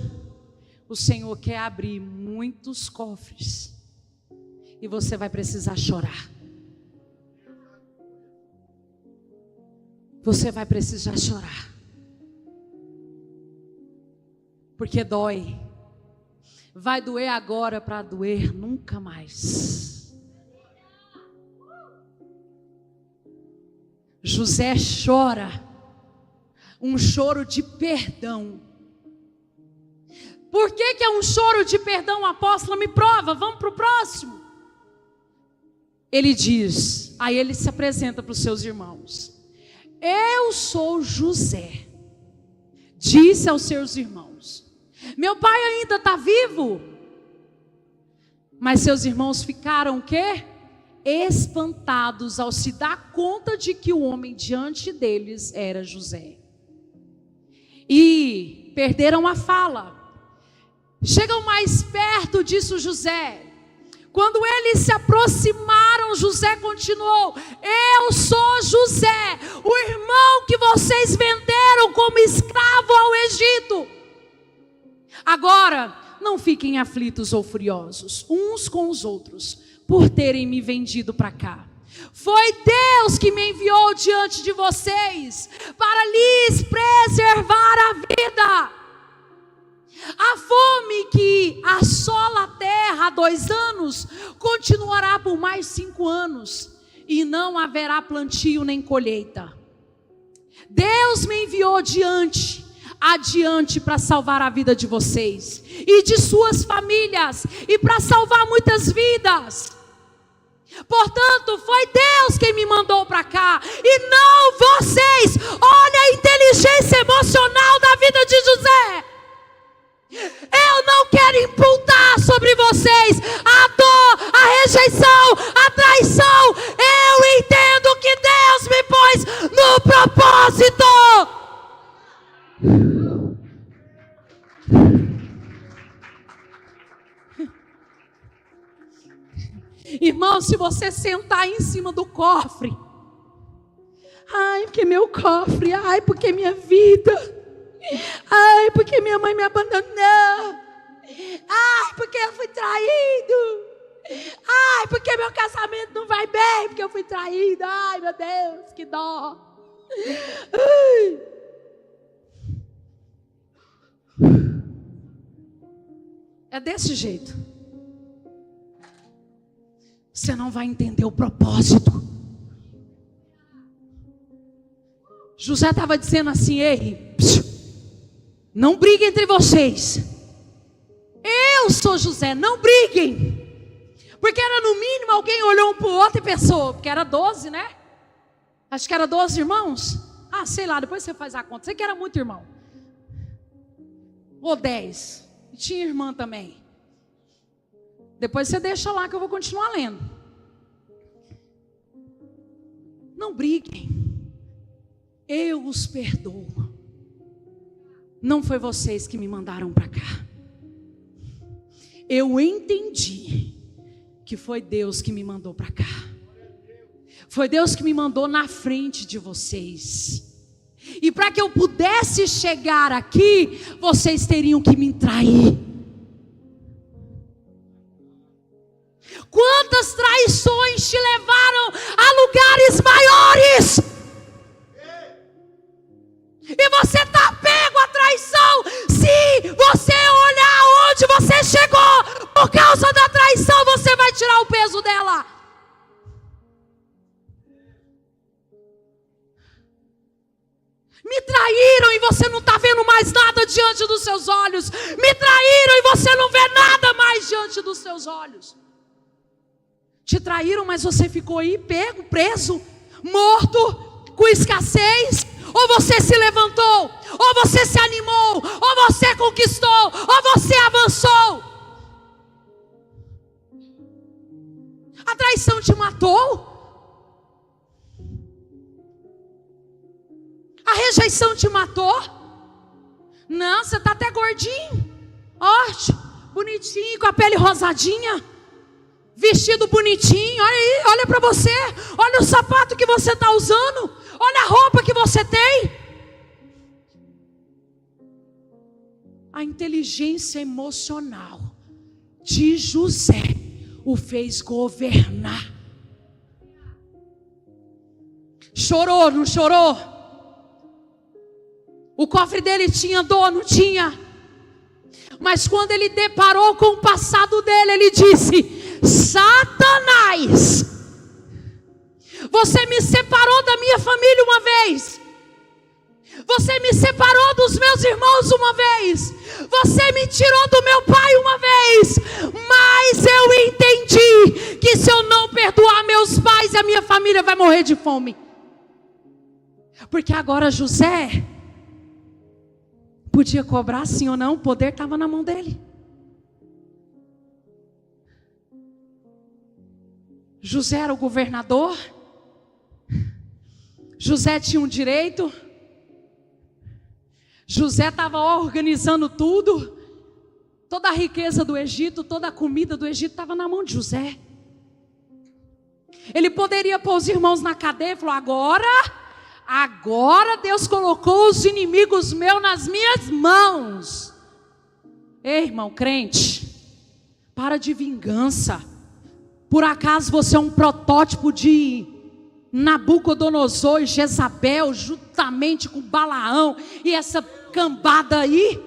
o Senhor quer abrir muitos cofres, e você vai precisar chorar. Você vai precisar chorar, porque dói. Vai doer agora para doer nunca mais. José chora um choro de perdão. Por que é um choro de perdão, apóstolo? Me prova, vamos para o próximo. Ele diz, aí ele se apresenta para os seus irmãos: eu sou José. Disse aos seus irmãos: meu pai ainda está vivo. Mas seus irmãos ficaram o quê? Espantados ao se dar conta de que o homem diante deles era José. E perderam a fala. Chegam mais perto, disse José: Quando eles se aproximaram, José continuou: eu sou José, o irmão que vocês venderam como escravo ao Egito. Agora, não fiquem aflitos ou furiosos uns com os outros, por terem me vendido para cá. Foi Deus que me enviou diante de vocês, para lhes preservar a vida. A fome que assola a terra há 2 anos, continuará por mais 5 anos, e não haverá plantio nem colheita. Deus me enviou adiante para salvar a vida de vocês e de suas famílias, e para salvar muitas vidas. Portanto, foi Deus quem me mandou para cá, e não vocês. Olha a inteligência emocional da vida de José. Eu não quero imputar sobre vocês a dor, a rejeição, a traição. Eu entendo que Deus me pôs no propósito. Irmão, se você sentar em cima do cofre, ai, porque meu cofre, ai, porque minha vida, ai, porque minha mãe me abandonou, ai, porque eu fui traído, ai, porque meu casamento não vai bem, porque eu fui traído, ai, meu Deus, que dó. Ai. É desse jeito. Você não vai entender o propósito. José estava dizendo assim: ei, não briguem entre vocês. Eu sou José, não briguem. Porque era no mínimo alguém olhou um para o outro e pensou, porque era 12, né? Acho que era 12 irmãos. Ah, sei lá, depois você faz a conta. Sei que era muito irmão. Ou 10. E tinha irmã também. Depois você deixa lá que eu vou continuar lendo. Não briguem. Eu os perdoo. Não foi vocês que me mandaram para cá. Eu entendi que foi Deus que me mandou para cá. Foi Deus que me mandou na frente de vocês. E para que eu pudesse chegar aqui, vocês teriam que me trair. Quantas traições te levaram a lugares maiores? E você está pego à traição. Se você olhar onde você chegou, por causa da traição, você vai tirar o peso dela. Me traíram e você não está vendo mais nada diante dos seus olhos. Me traíram e você não vê nada mais diante dos seus olhos. Te traíram, mas você ficou aí pego, preso, morto, com escassez. Ou você se levantou, ou você se animou, ou você conquistou, ou você avançou. A traição te matou? A rejeição te matou? Não, você está até gordinho. Ótimo, bonitinho, com a pele rosadinha, vestido bonitinho. Olha aí, olha para você. Olha o sapato que você está usando. Olha a roupa que você tem. A inteligência emocional de José o fez governar. Chorou, não chorou? O cofre dele tinha dor, não tinha? Mas quando ele deparou com o passado dele, ele disse: Satanás, você me separou da minha família uma vez. Você me separou dos meus irmãos uma vez. Você me tirou do meu pai uma vez. Mas eu entendi que se eu não perdoar meus pais, a minha família vai morrer de fome. Porque agora José podia cobrar sim ou não, o poder estava na mão dele. José era o governador. José tinha um direito. José estava organizando tudo. Toda a riqueza do Egito, toda a comida do Egito estava na mão de José. Ele poderia pôr os irmãos na cadeia e falar: agora Deus colocou os inimigos meus nas minhas mãos. Ei, irmão crente, para de vingança. Por acaso você é um protótipo de Nabucodonosor e Jezabel, juntamente com Balaão e essa cambada aí?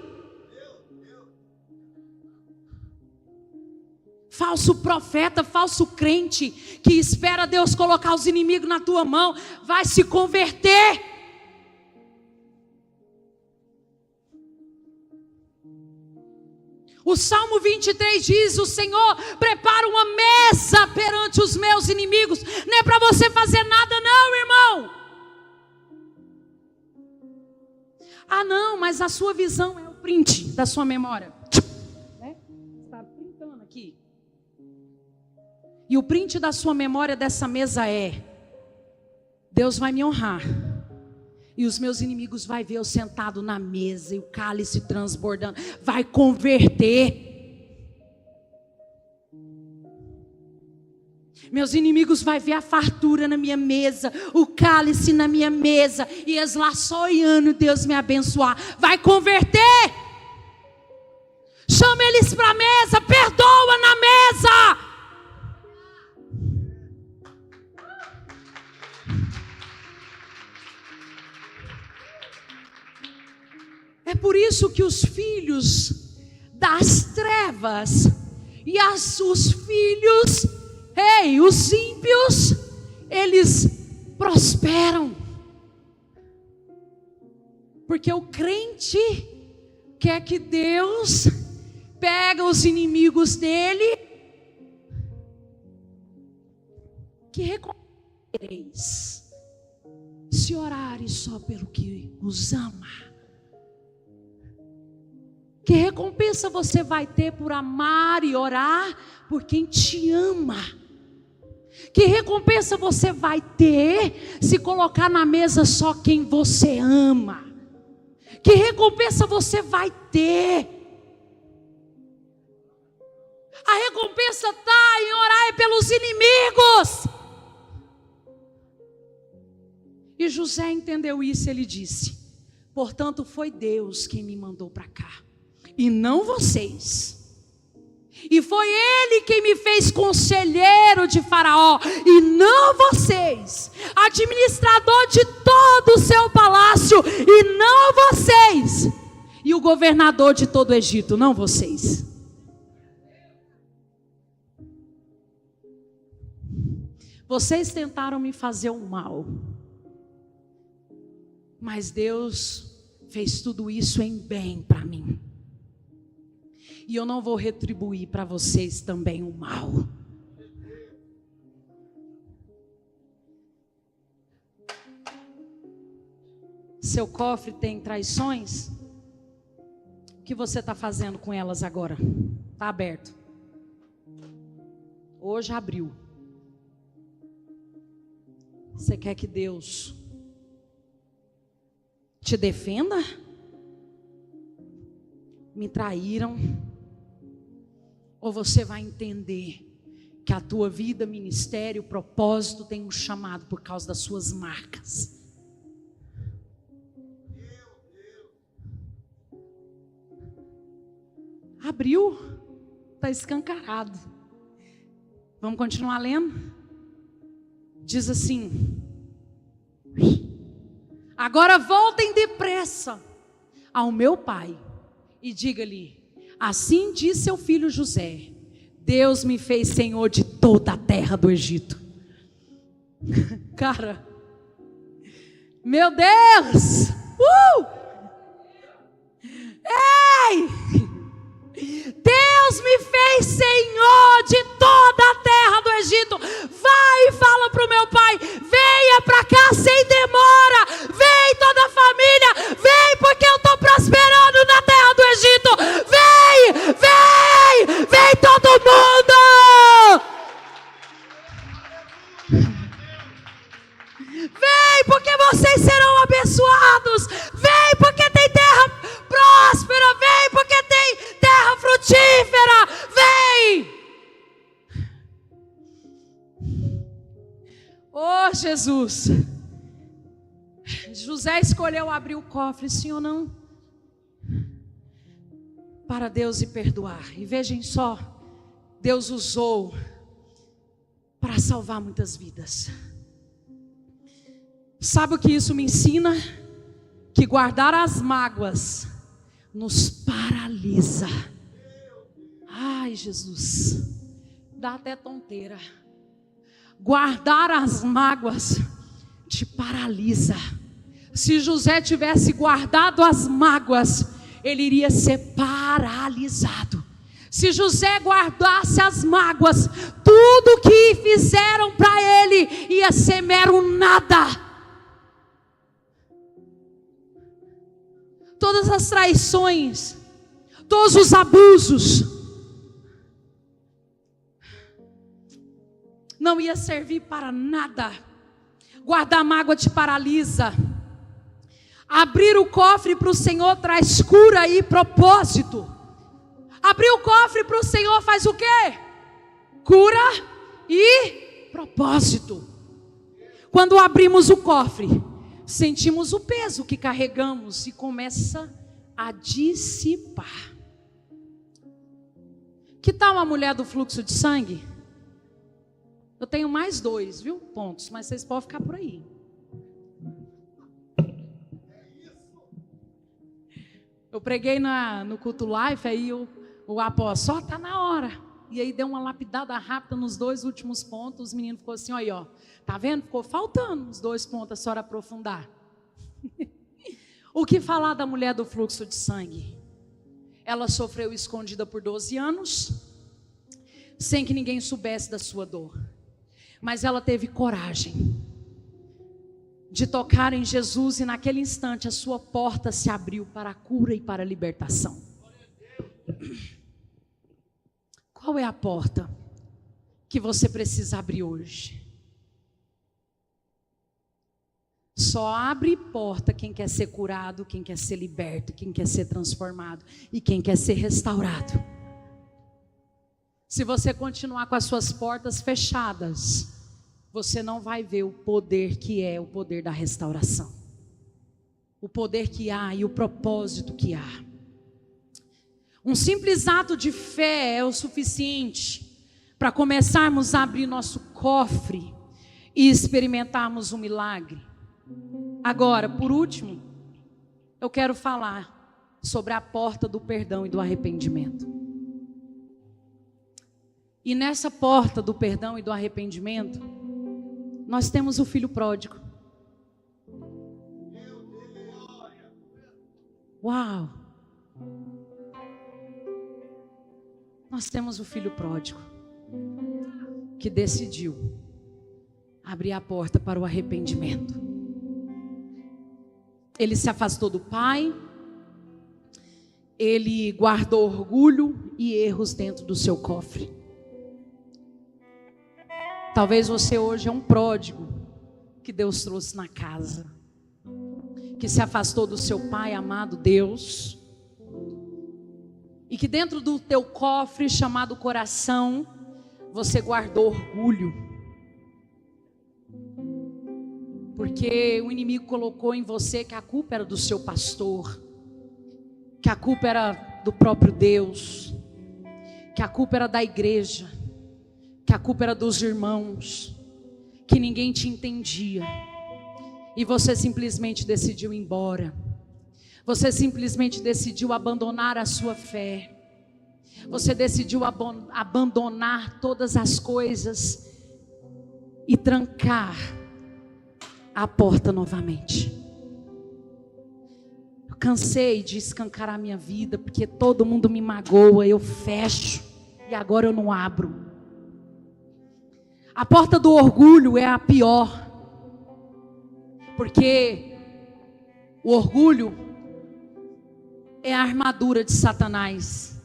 Falso profeta, falso crente, que espera Deus colocar os inimigos na tua mão, vai se converter. O Salmo 23 diz: o Senhor prepara uma mesa perante os meus inimigos. Não é para você fazer nada não, irmão. Ah não, mas a sua visão é o print da sua memória, né? Está printando aqui. E o print da sua memória dessa mesa é: Deus vai me honrar, e os meus inimigos vai ver eu sentado na mesa e o cálice transbordando, vai converter. Meus inimigos vai ver a fartura na minha mesa, o cálice na minha mesa, e eles lá só olhando Deus me abençoar, vai converter. Chama eles para a mesa, perdoa na mesa. É por isso que os filhos das trevas e os filhos, os ímpios, eles prosperam. Porque o crente quer que Deus pega os inimigos dele, que recompensareis se orares só pelo que os ama. Que recompensa você vai ter por amar e orar por quem te ama? Que recompensa você vai ter se colocar na mesa só quem você ama? Que recompensa você vai ter? A recompensa está em orar pelos inimigos. E José entendeu isso, ele disse: portanto foi Deus quem me mandou para cá, e não vocês. E foi Ele quem me fez conselheiro de Faraó, e não vocês. Administrador de todo o seu palácio, e não vocês. E o governador de todo o Egito, não vocês. Vocês tentaram me fazer um mal, mas Deus fez tudo isso em bem para mim. E eu não vou retribuir para vocês também o mal. Seu cofre tem traições? O que você está fazendo com elas agora? Está aberto. Hoje abriu. Você quer que Deus te defenda? Me traíram. Ou você vai entender que a tua vida, ministério, propósito tem um chamado por causa das suas marcas. Abriu, está escancarado. Vamos continuar lendo? Diz assim: agora voltem depressa ao meu pai e diga-lhe: assim diz seu filho José, Deus me fez senhor de toda a terra do Egito. Cara, meu Deus! Ei! Deus me fez senhor de toda a terra do Egito. Vai e fala para o meu pai: venha para cá sem demora. Vem toda a família, vem, porque eu estou prosperando na terra do Egito. Vem, vem, vem todo mundo. Vem, porque vocês serão abençoados. Vem, porque tem terra próspera. Vem, porque Jesus. José escolheu abrir o cofre, sim ou não? Para Deus e perdoar. E vejam só, Deus usou para salvar muitas vidas. Sabe o que isso me ensina? Que guardar as mágoas nos paralisa. Ai, Jesus, dá até tonteira. Guardar as mágoas te paralisa. Se José tivesse guardado as mágoas, ele iria ser paralisado. Se José guardasse as mágoas, tudo que fizeram para ele ia ser mero nada. Todas as traições, todos os abusos, não ia servir para nada. Guardar mágoa te paralisa. Abrir o cofre para o Senhor traz cura e propósito. Abrir o cofre para o Senhor faz o quê? Cura e propósito. Quando abrimos o cofre, sentimos o peso que carregamos e começa a dissipar. Que tal uma mulher do fluxo de sangue? Eu tenho mais 2, viu? Pontos, mas vocês podem ficar por aí. Eu preguei no culto live, aí o apóstolo, só está na hora. E aí deu uma lapidada rápida nos 2 últimos pontos. Os meninos ficou assim, ó, tá vendo? Ficou faltando os 2 pontos, a senhora aprofundar. O que falar da mulher do fluxo de sangue? Ela sofreu escondida por 12 anos, sem que ninguém soubesse da sua dor. Mas ela teve coragem de tocar em Jesus, e naquele instante a sua porta se abriu para a cura e para a libertação. Qual é a porta que você precisa abrir hoje? Só abre porta quem quer ser curado, quem quer ser liberto, quem quer ser transformado e quem quer ser restaurado. Se você continuar com as suas portas fechadas, você não vai ver o poder que é o poder da restauração. O poder que há e o propósito que há. Um simples ato de fé é o suficiente para começarmos a abrir nosso cofre e experimentarmos um milagre. Agora, por último, eu quero falar sobre a porta do perdão e do arrependimento. E nessa porta do perdão e do arrependimento, nós temos o filho pródigo. Uau! Nós temos o filho pródigo que decidiu abrir a porta para o arrependimento. Ele se afastou do pai, ele guardou orgulho e erros dentro do seu cofre. Talvez você hoje é um pródigo que Deus trouxe na casa, que se afastou do seu pai amado Deus, e que dentro do teu cofre chamado coração, você guardou orgulho, porque o inimigo colocou em você que a culpa era do seu pastor, que a culpa era do próprio Deus, que a culpa era da igreja, que a culpa era dos irmãos, que ninguém te entendia, e você simplesmente decidiu ir embora. Você simplesmente decidiu abandonar a sua fé. Você decidiu abandonar todas as coisas e trancar a porta novamente. Eu cansei de escancarar a minha vida, porque todo mundo me magoa, eu fecho e agora eu não abro. A porta do orgulho é a pior, porque o orgulho é a armadura de Satanás.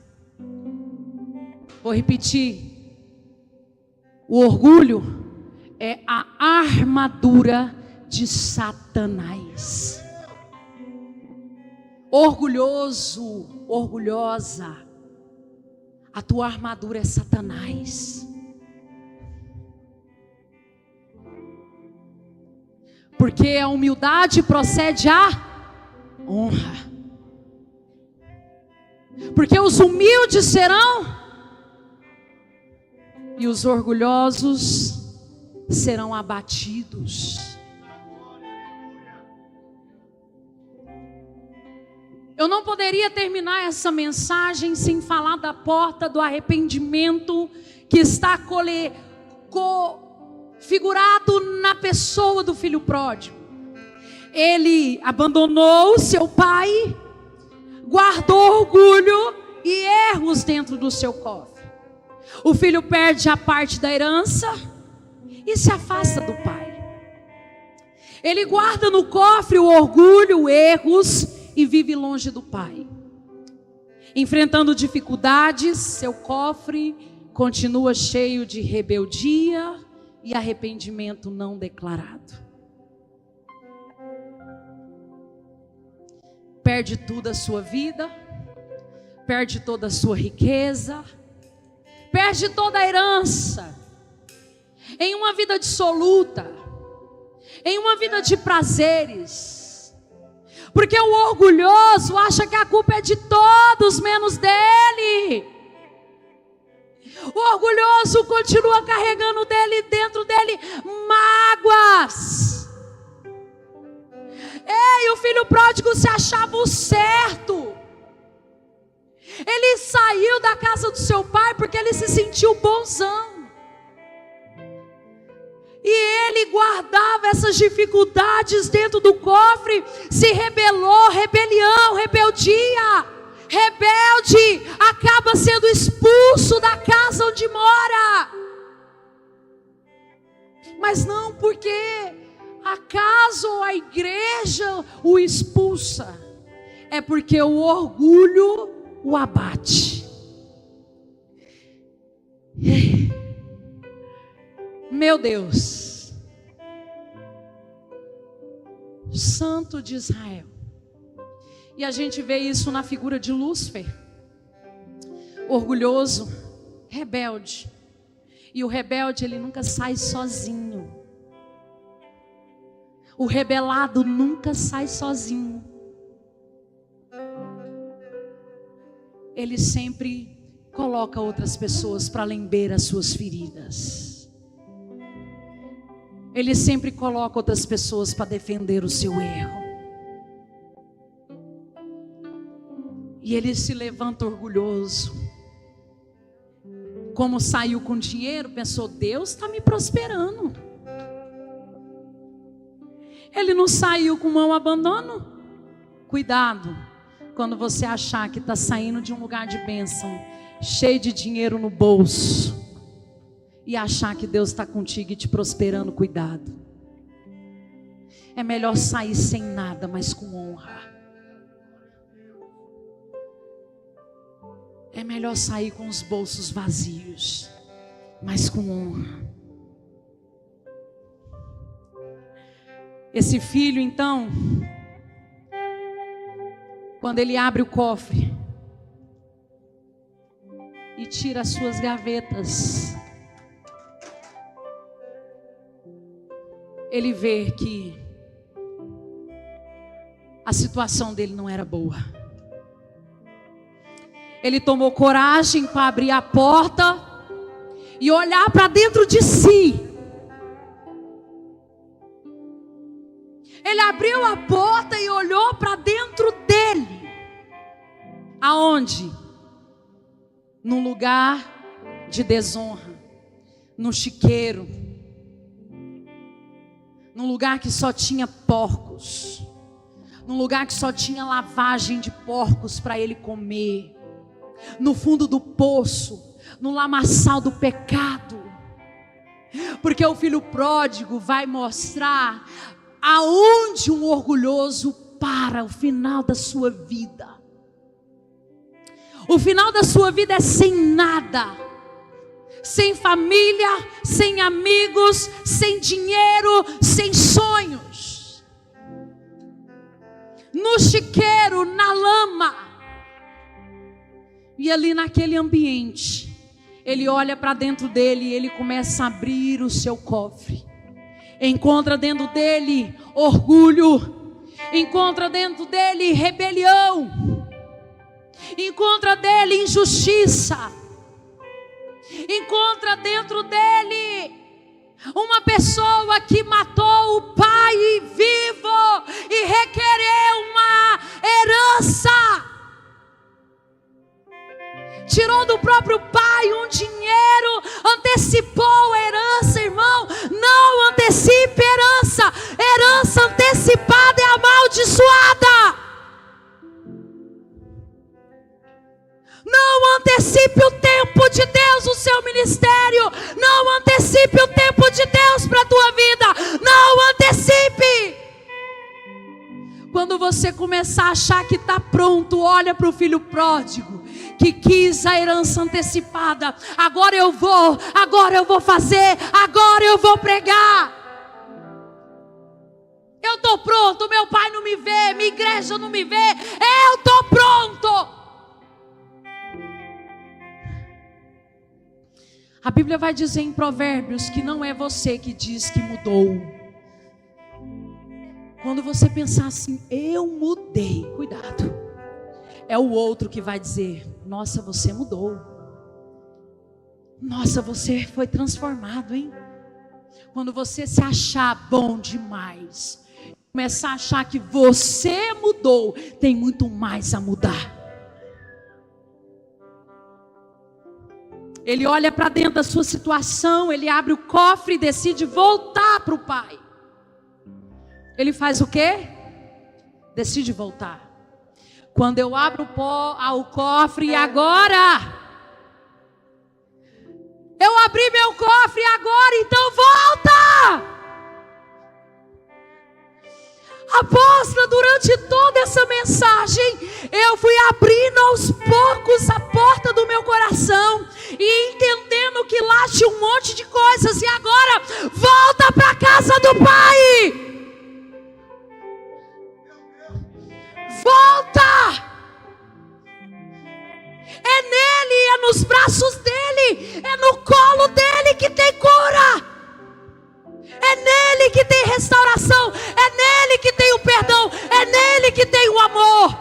Vou repetir. O orgulho é a armadura de Satanás. Orgulhoso, orgulhosa, a tua armadura é Satanás. Porque a humildade procede à honra. Porque os humildes serão e os orgulhosos serão abatidos. Eu não poderia terminar essa mensagem sem falar da porta do arrependimento que está figurado na pessoa do filho pródigo. Ele abandonou seu pai, guardou orgulho e erros dentro do seu cofre. O filho perde a parte da herança e se afasta do pai. Ele guarda no cofre o orgulho, erros e vive longe do pai. Enfrentando dificuldades, seu cofre continua cheio de rebeldia e arrependimento não declarado. Perde tudo a sua vida, perde toda a sua riqueza, perde toda a herança, em uma vida dissoluta, em uma vida de prazeres. Porque o orgulhoso acha que a culpa é de todos menos dele. O orgulhoso continua carregando dentro dele mágoas. Ei, o filho pródigo se achava o certo. Ele saiu da casa do seu pai porque ele se sentiu bonzão. E ele guardava essas dificuldades dentro do cofre, se rebelou, rebeldia. Rebelde acaba sendo expulso da casa onde mora. Mas não porque a casa ou a igreja o expulsa, é porque o orgulho o abate. Meu Deus, Santo de Israel. E a gente vê isso na figura de Lúcifer, orgulhoso, rebelde. E o rebelde, ele nunca sai sozinho. O rebelado nunca sai sozinho. Ele sempre coloca outras pessoas para lamber as suas feridas. Ele sempre coloca outras pessoas para defender o seu erro. E ele se levanta orgulhoso. Como saiu com dinheiro, pensou: Deus está me prosperando. Ele não saiu com mão abandono. Cuidado quando você achar que está saindo de um lugar de bênção, cheio de dinheiro no bolso, e achar que Deus está contigo e te prosperando. Cuidado. É melhor sair sem nada, mas com honra. É melhor sair com os bolsos vazios, mas com honra. Esse filho, então, quando ele abre o cofre e tira as suas gavetas, ele vê que a situação dele não era boa. Ele tomou coragem para abrir a porta e olhar para dentro de si. Ele abriu a porta e olhou para dentro dele. Aonde? Num lugar de desonra, num chiqueiro, num lugar que só tinha porcos, num lugar que só tinha lavagem de porcos para ele comer, no fundo do poço, no lamaçal do pecado. Porque o filho pródigo vai mostrar aonde um orgulhoso para o final da sua vida. O final da sua vida é sem nada, sem família, sem amigos, sem dinheiro, sem sonhos, no chiqueiro, na lama. E ali naquele ambiente, ele olha para dentro dele e ele começa a abrir o seu cofre. encontra dentro dele orgulho, encontra dentro dele rebelião, encontra dele injustiça, encontra dentro dele uma pessoa que matou o pai vivo e requereu uma herança. Tirou do próprio pai um dinheiro, antecipou a herança, irmão. Não antecipe herança. Herança antecipada é amaldiçoada. Não antecipe o tempo de Deus no seu ministério. Não antecipe o tempo de Deus para a tua vida. Não antecipe. Quando você começar a achar que está pronto, olha para o filho pródigo que quis a herança antecipada. Agora eu vou fazer, agora eu vou pregar. Eu estou pronto, meu pai não me vê, minha igreja não me vê, eu estou pronto. A Bíblia vai dizer em Provérbios que não é você que diz que mudou. Quando você pensar assim, eu mudei, cuidado. É o outro que vai dizer, nossa, você mudou. Nossa, você foi transformado, hein? Quando você se achar bom demais, começar a achar que você mudou, tem muito mais a mudar. Ele olha para dentro da sua situação, ele abre o cofre e decide voltar para o pai. Ele faz o quê? Decide voltar. Quando eu abro o cofre e agora, eu abri meu cofre agora, então volta. Apóstola, durante toda essa mensagem, eu fui abrindo aos poucos a porta do meu coração e entendendo que lá tinha um monte de coisas. E agora, volta para a casa do Pai. Volta! É nele, é nos braços dele, é no colo dele que tem cura. É nele que tem restauração, é nele que tem o perdão, é nele que tem o amor.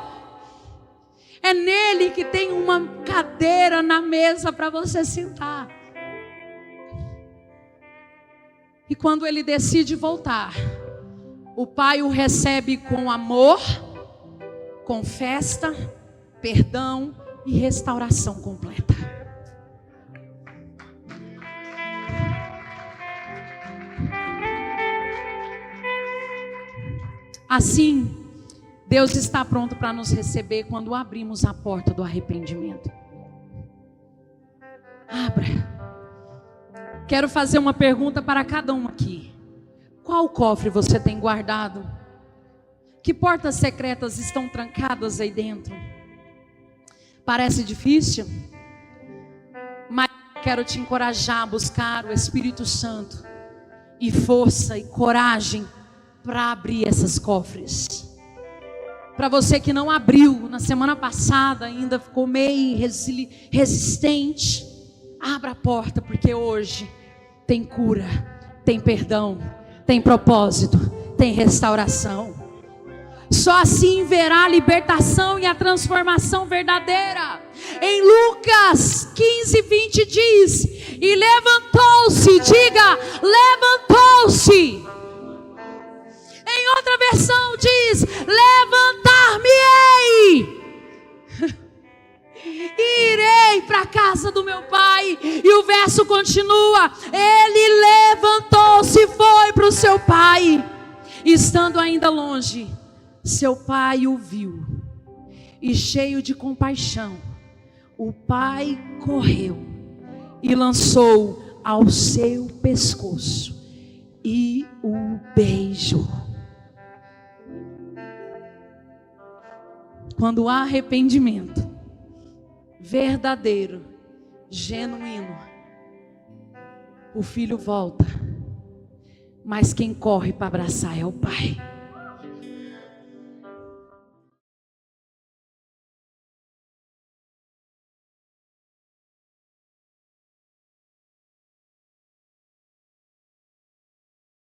É nele que tem uma cadeira na mesa para você sentar. E quando ele decide voltar, o pai o recebe com amor, com festa, perdão e restauração completa. Assim, Deus está pronto para nos receber quando abrimos a porta do arrependimento. Abra. Quero fazer uma pergunta para cada um aqui. Qual cofre você tem guardado? Que portas secretas estão trancadas aí dentro? Parece difícil? Mas quero te encorajar a buscar o Espírito Santo e força e coragem para abrir esses cofres. Para você que não abriu na semana passada, ainda ficou meio resistente, abra a porta, porque hoje tem cura, tem perdão, tem propósito, tem restauração. Só assim verá a libertação e a transformação verdadeira. Em Lucas 15:20 diz: e levantou-se, diga, levantou-se. Em outra versão diz: levantar-me-ei, e irei para a casa do meu pai. E o verso continua: ele levantou-se e foi para o seu pai. Estando ainda longe, seu pai o viu, e cheio de compaixão, o pai correu e lançou ao seu pescoço e o beijou. Quando há arrependimento verdadeiro, genuíno, o filho volta, mas quem corre para abraçar é o pai.